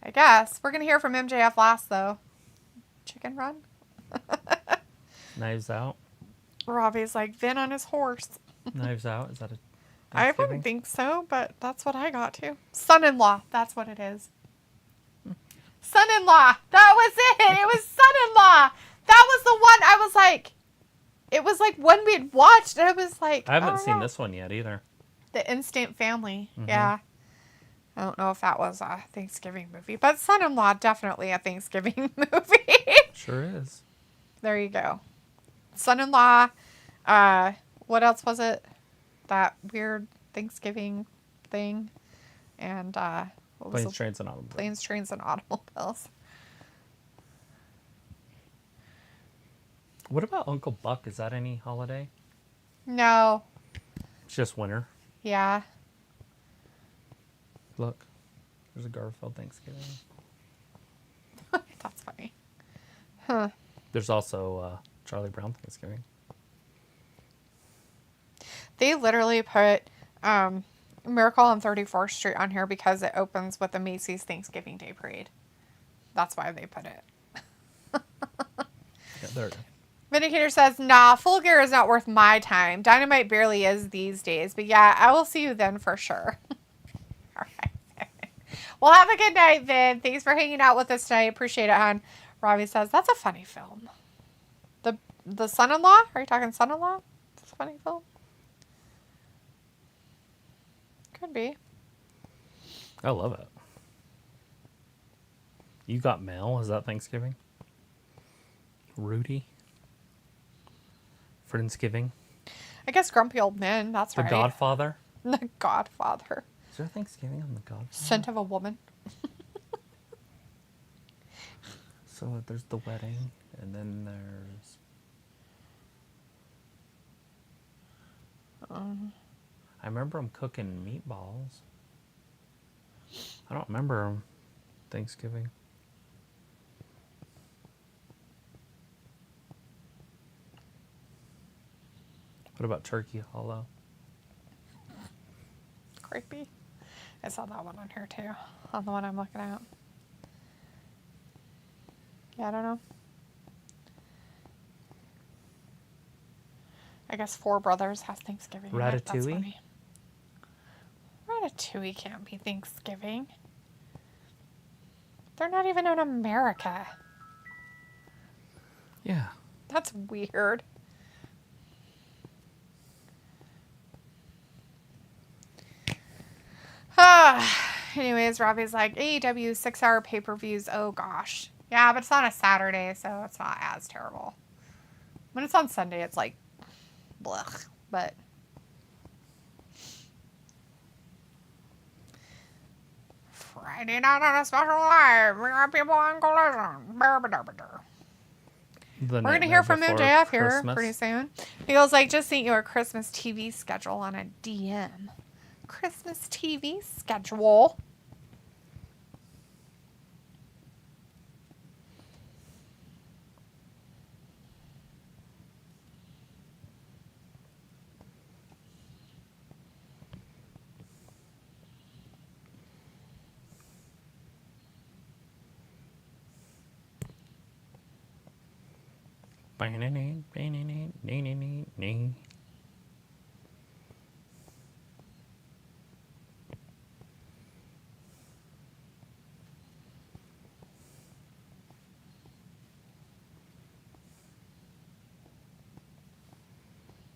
I guess. We're going to hear from MJF last, though. Chicken run? Knives Out? Ravi's like, Vin on his horse. Knives Out? Is that a I wouldn't think so, but that's what I got to. Son-in-law. That's what it is. Son-in-law. That was it. It was son-in-law. That was the one I was like, it was like when we had watched, I was like, I haven't seen this one yet either. The Instant Family. Mm-hmm. Yeah. I don't know if that was a Thanksgiving movie, but Son-in-Law, definitely a Thanksgiving movie. Sure is. There you go. Son-in-Law. What else was it? That weird Thanksgiving thing. And what was Planes, Trains, and Automobiles. Planes, Trains, and Automobiles. What about Uncle Buck? Is that any holiday? No. It's just winter. Yeah. Look. There's a Garfield Thanksgiving. That's funny. Huh. There's also Charlie Brown Thanksgiving. They literally put Miracle on 34th Street on here because it opens with the Macy's Thanksgiving Day Parade. That's why they put it. Yeah, there it is. Vindicator says, nah, Full Gear is not worth my time. Dynamite barely is these days. But yeah, I will see you then for sure. All right. Well, have a good night, Vin. Thanks for hanging out with us tonight. Appreciate it, hon. Robbie says, that's a funny film. The Son-in-Law? Are you talking Son-in-Law? It's a funny film. Could be. I love it. You Got Mail? Is that Thanksgiving? Rudy? Friendsgiving? I guess Grumpy Old Men. That's right. The Godfather? The Godfather. Is there Thanksgiving on The Godfather? Scent of a Woman. So there's the wedding, and then there's... I remember them cooking meatballs. I don't remember Thanksgiving. What about Turkey Hollow? Creepy. I saw that one on here too. On the one I'm looking at. Yeah, I don't know. I guess Four Brothers has Thanksgiving. Ratatouille? That's funny. Ratatouille can't be Thanksgiving. They're not even in America. Yeah. That's weird. Anyways, Robbie's like, AEW 6-hour pay-per-views, oh gosh. Yeah, but it's on a Saturday, so it's not as terrible. When it's on Sunday, it's like, blech. But Friday night on a special live, we got people on Collision. We're going to hear from MJF here pretty soon. He goes like, just sent you a Christmas TV schedule on a DM. Christmas TV schedule.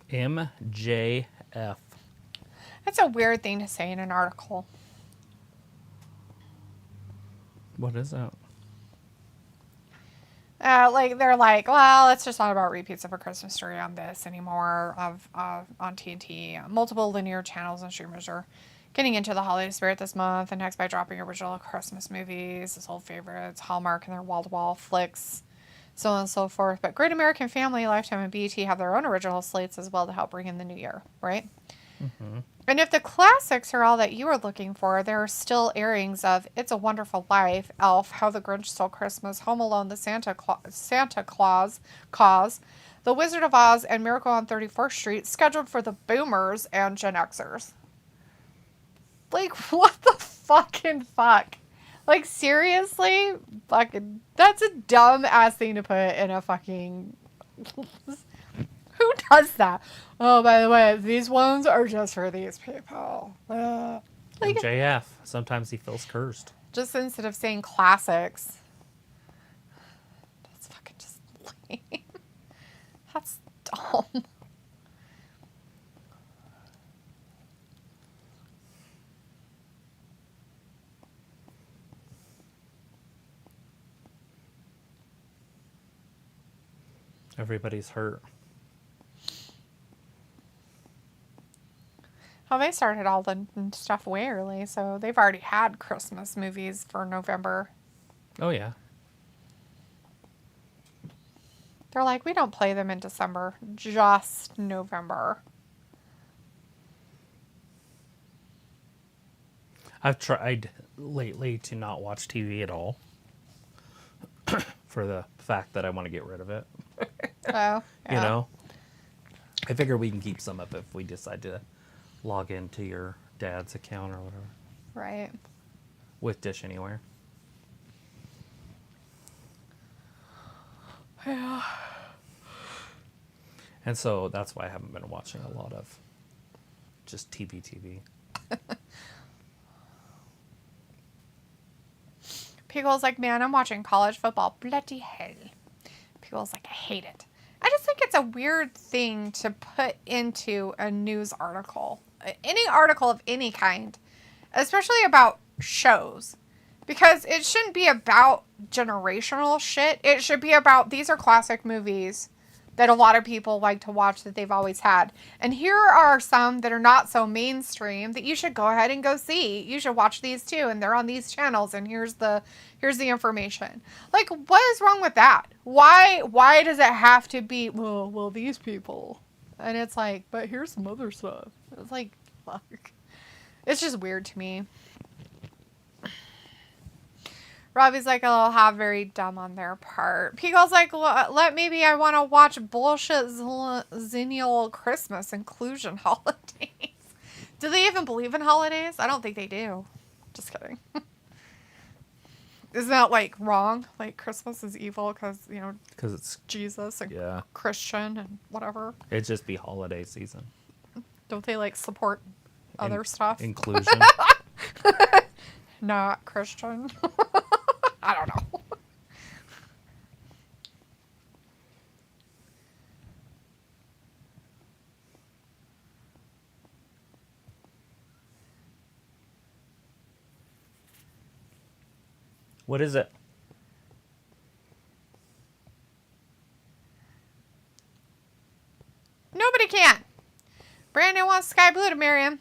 MJF. That's a weird thing to say in an article. What is that? Like they're like, well, it's just not about repeats of A Christmas Story on this anymore. On TNT, multiple linear channels and streamers are getting into the holiday spirit this month, and next by dropping original Christmas movies, his old favorites, Hallmark and their wall-to-wall flicks, so on and so forth. But Great American Family, Lifetime, and BET have their own original slates as well to help bring in the new year, right? Mm-hmm. And if the classics are all that you are looking for, there are still airings of It's a Wonderful Life, Elf, How the Grinch Stole Christmas, Home Alone, The Santa Claus, Cause, The Wizard of Oz, and Miracle on 34th Street scheduled for the Boomers and Gen Xers. Like, what the fucking fuck? Like, seriously? Fucking, that's a dumb ass thing to put in a fucking... Who does that? Oh, by the way, these ones are just for these people. Like, MJF. Sometimes he feels cursed. Just instead of saying classics. That's fucking just lame. That's dumb. Everybody's hurt. Well, they started all the stuff way early, so they've already had Christmas movies for November. Oh, yeah. They're like, we don't play them in December, just November. I've tried lately to not watch TV at all for the fact that I want to get rid of it. Oh, yeah. You know? I figure we can keep some up if we decide to log into your dad's account or whatever. Right. With Dish Anywhere. Yeah. And so that's why I haven't been watching a lot of just TV. People's like, man, I'm watching college football. Bloody hell. People's like, I hate it. I just think it's a weird thing to put into a news article. Any article of any kind. Especially about shows. Because it shouldn't be about generational shit. It should be about, these are classic movies that a lot of people like to watch that they've always had. And here are some that are not so mainstream that you should go ahead and go see. You should watch these too, and they're on these channels, and here's the information. Like, what is wrong with that? Why does it have to be, well, these people? And it's like, but here's some other stuff. It's like, fuck. It's just weird to me. Robbie's like, oh, how very dumb on their part. Pico's like, maybe I want to watch bullshit zennial Christmas inclusion holidays. Do they even believe in holidays? I don't think they do. Just kidding. Isn't that, like, wrong? Like, Christmas is evil because, you know, because it's Jesus and Christian and whatever. It'd just be holiday season. Don't they, like, support other stuff? Inclusion. Not Christian. I don't know. What is it? Nobody can. Brandon wants Sky Blue to marry him.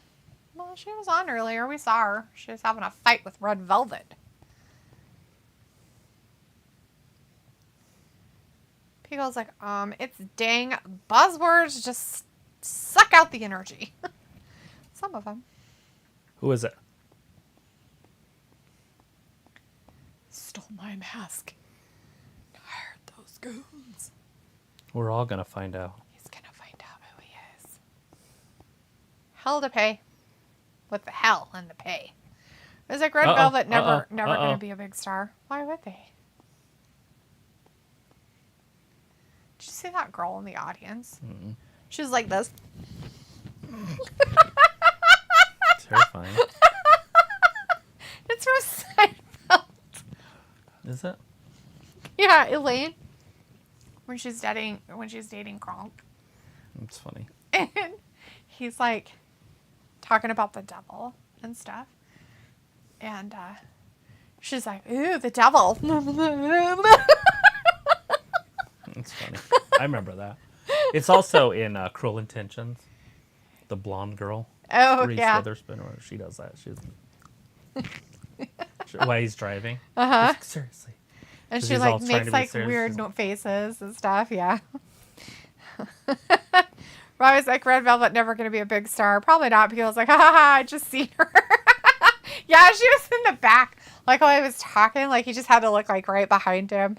Well, she was on earlier. We saw her. She was having a fight with Red Velvet. Pico's like, it's dang buzzwords. Just suck out the energy. Some of them. Who is it? Stole my mask. Hired those goons. We're all going to find out. He's going to find out who he is. Hell to pay. With the hell and the pay. It's like Red Velvet never going to be a big star. Why would they? you see that girl in the audience? Mm-mm. She was like this. Terrifying. It's from Seinfeld. Is it? Yeah, Elaine. When she's dating Karl. It's funny. And he's like talking about the devil and stuff. And she's like, ooh, the devil. It's funny. I remember that. It's also in Cruel Intentions. The blonde girl. Oh, Reese yeah. Witherspoon, or she does that. While he's driving. Uh-huh. Like, seriously. And 'Cause she he's like all trying makes to be like serious. weird She's like- faces and stuff. Yeah. Robbie's like, Red Velvet never going to be a big star. Probably not, because I was like, ha ha ha, I just seen her. Yeah, she was in the back. Like while he was talking, like he just had to look like right behind him.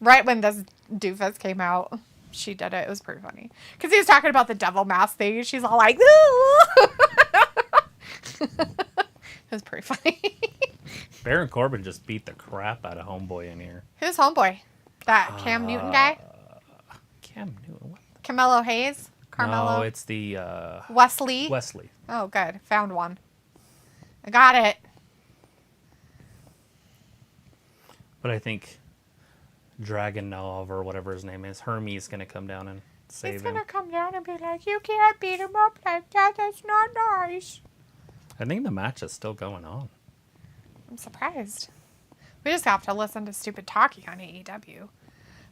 Right when this doofus came out, she did it. It was pretty funny. Because he was talking about the devil mask thing, and she's all like, ooh. It was pretty funny. Baron Corbin just beat the crap out of Homeboy in here. Who's Homeboy? That Cam Newton guy? Cam Newton? What? Carmelo Hayes? Carmelo? No, it's the Wesley? Wesley. Oh, good. Found one. I got it. But I think Dragunov, or whatever his name is, Hermes, going to come down and save He's him. going to come down and be like, you can't beat him up like that. That's not nice. I think the match is still going on. I'm surprised. We just have to listen to stupid talking on AEW.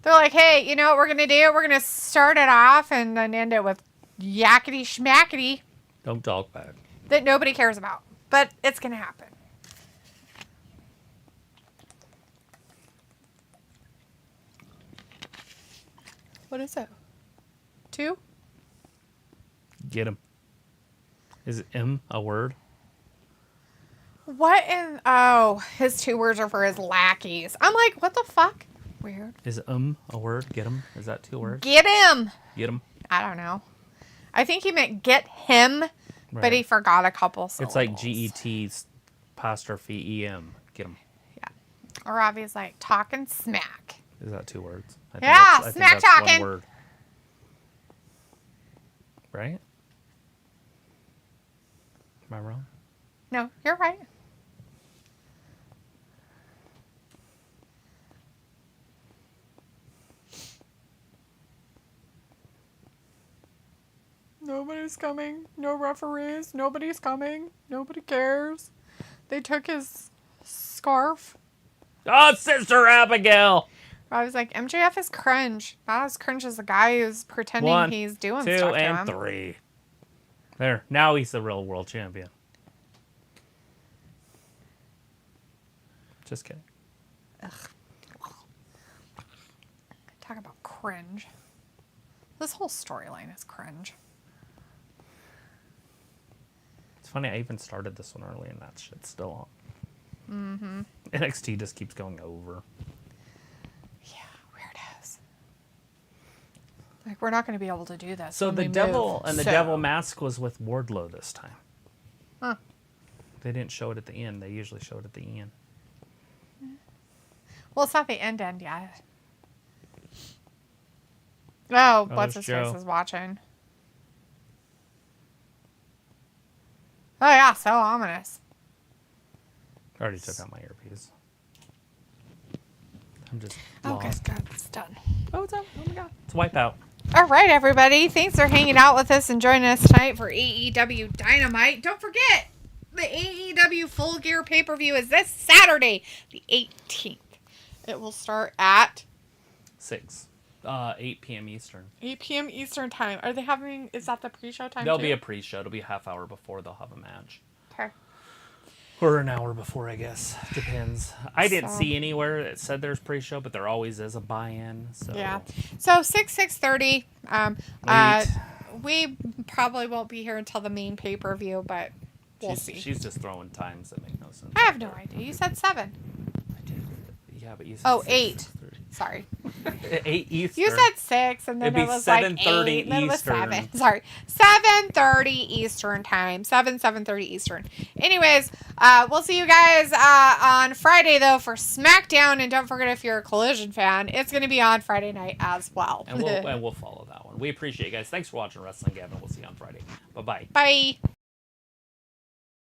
They're like, hey, you know what we're going to do? We're going to start it off and then end it with yakety schmackety Don't talk back. that nobody cares about. But it's going to happen. What is it? 2? Get him. Is M a word? What in... Oh, his 2 words are for his lackeys. I'm like, what the fuck? Weird. Is a word? Get him? Is that 2 words? Get him! Get him. I don't know. I think he meant get him, but he forgot a couple syllables. It's like G-E-T apostrophe E-M. Get him. Yeah. Or Robbie's like, talking smack. Is that 2 words? I Yeah, think smack that's talking. 1 word. Right? Am I wrong? No, you're right. Nobody's coming. No referees. Nobody's coming. Nobody cares. They took his scarf. Oh, Sister Abigail! I was like, MJF is cringe. Not as cringe as the guy who's pretending 1, he's doing 2, stuff to and him. 3. There. Now he's the real world champion. Just kidding. Talk about cringe. This whole storyline is cringe. It's funny, I even started this one early and that shit's still on. Mm-hmm. NXT just keeps going over. Yeah, weirdos. Like, we're not going to be able to do this. So when the we devil move. and the So- devil mask was with Wardlow this time. Huh. They didn't show it at the end. They usually show it at the end. Well, it's not the end yet. Oh, what's his there's face Joe. is watching. Oh, yeah, so ominous. I already took out my earpiece. I'm just Okay, lost. good. It's done. Oh, it's out. Oh my god. It's Wipeout. All right, everybody. Thanks for hanging out with us and joining us tonight for AEW Dynamite. Don't forget, the AEW Full Gear pay-per-view is this Saturday, the 18th. It will start at 8 p.m. Eastern. 8 p.m. Eastern time. Are they having... Is that the pre-show time, There'll too? be a pre-show. It'll be a half hour before they'll have a match. Okay. Or an hour before, I guess. Depends. I didn't So- see anywhere that said there's pre-show, but there always is a buy-in. So Yeah. So 6:30. We probably won't be here until the main pay-per-view, but we'll see. She's just throwing times that make no sense. I have no idea. You said 7. I did. Yeah, but you said Oh, 6:30. Sorry. 8 Eastern. You said 6, and then It'd it be was like 7:30 8, and then it was Eastern. 7. Sorry. 7:30 Eastern time. 7:30 Eastern. Anyways, we'll see you guys on Friday, though, for SmackDown. And don't forget, if you're a Collision fan, it's going to be on Friday night as well. And we'll follow that one. We appreciate it, guys. Thanks for watching Wrestling Gavin. We'll see you on Friday. Bye-bye. Bye.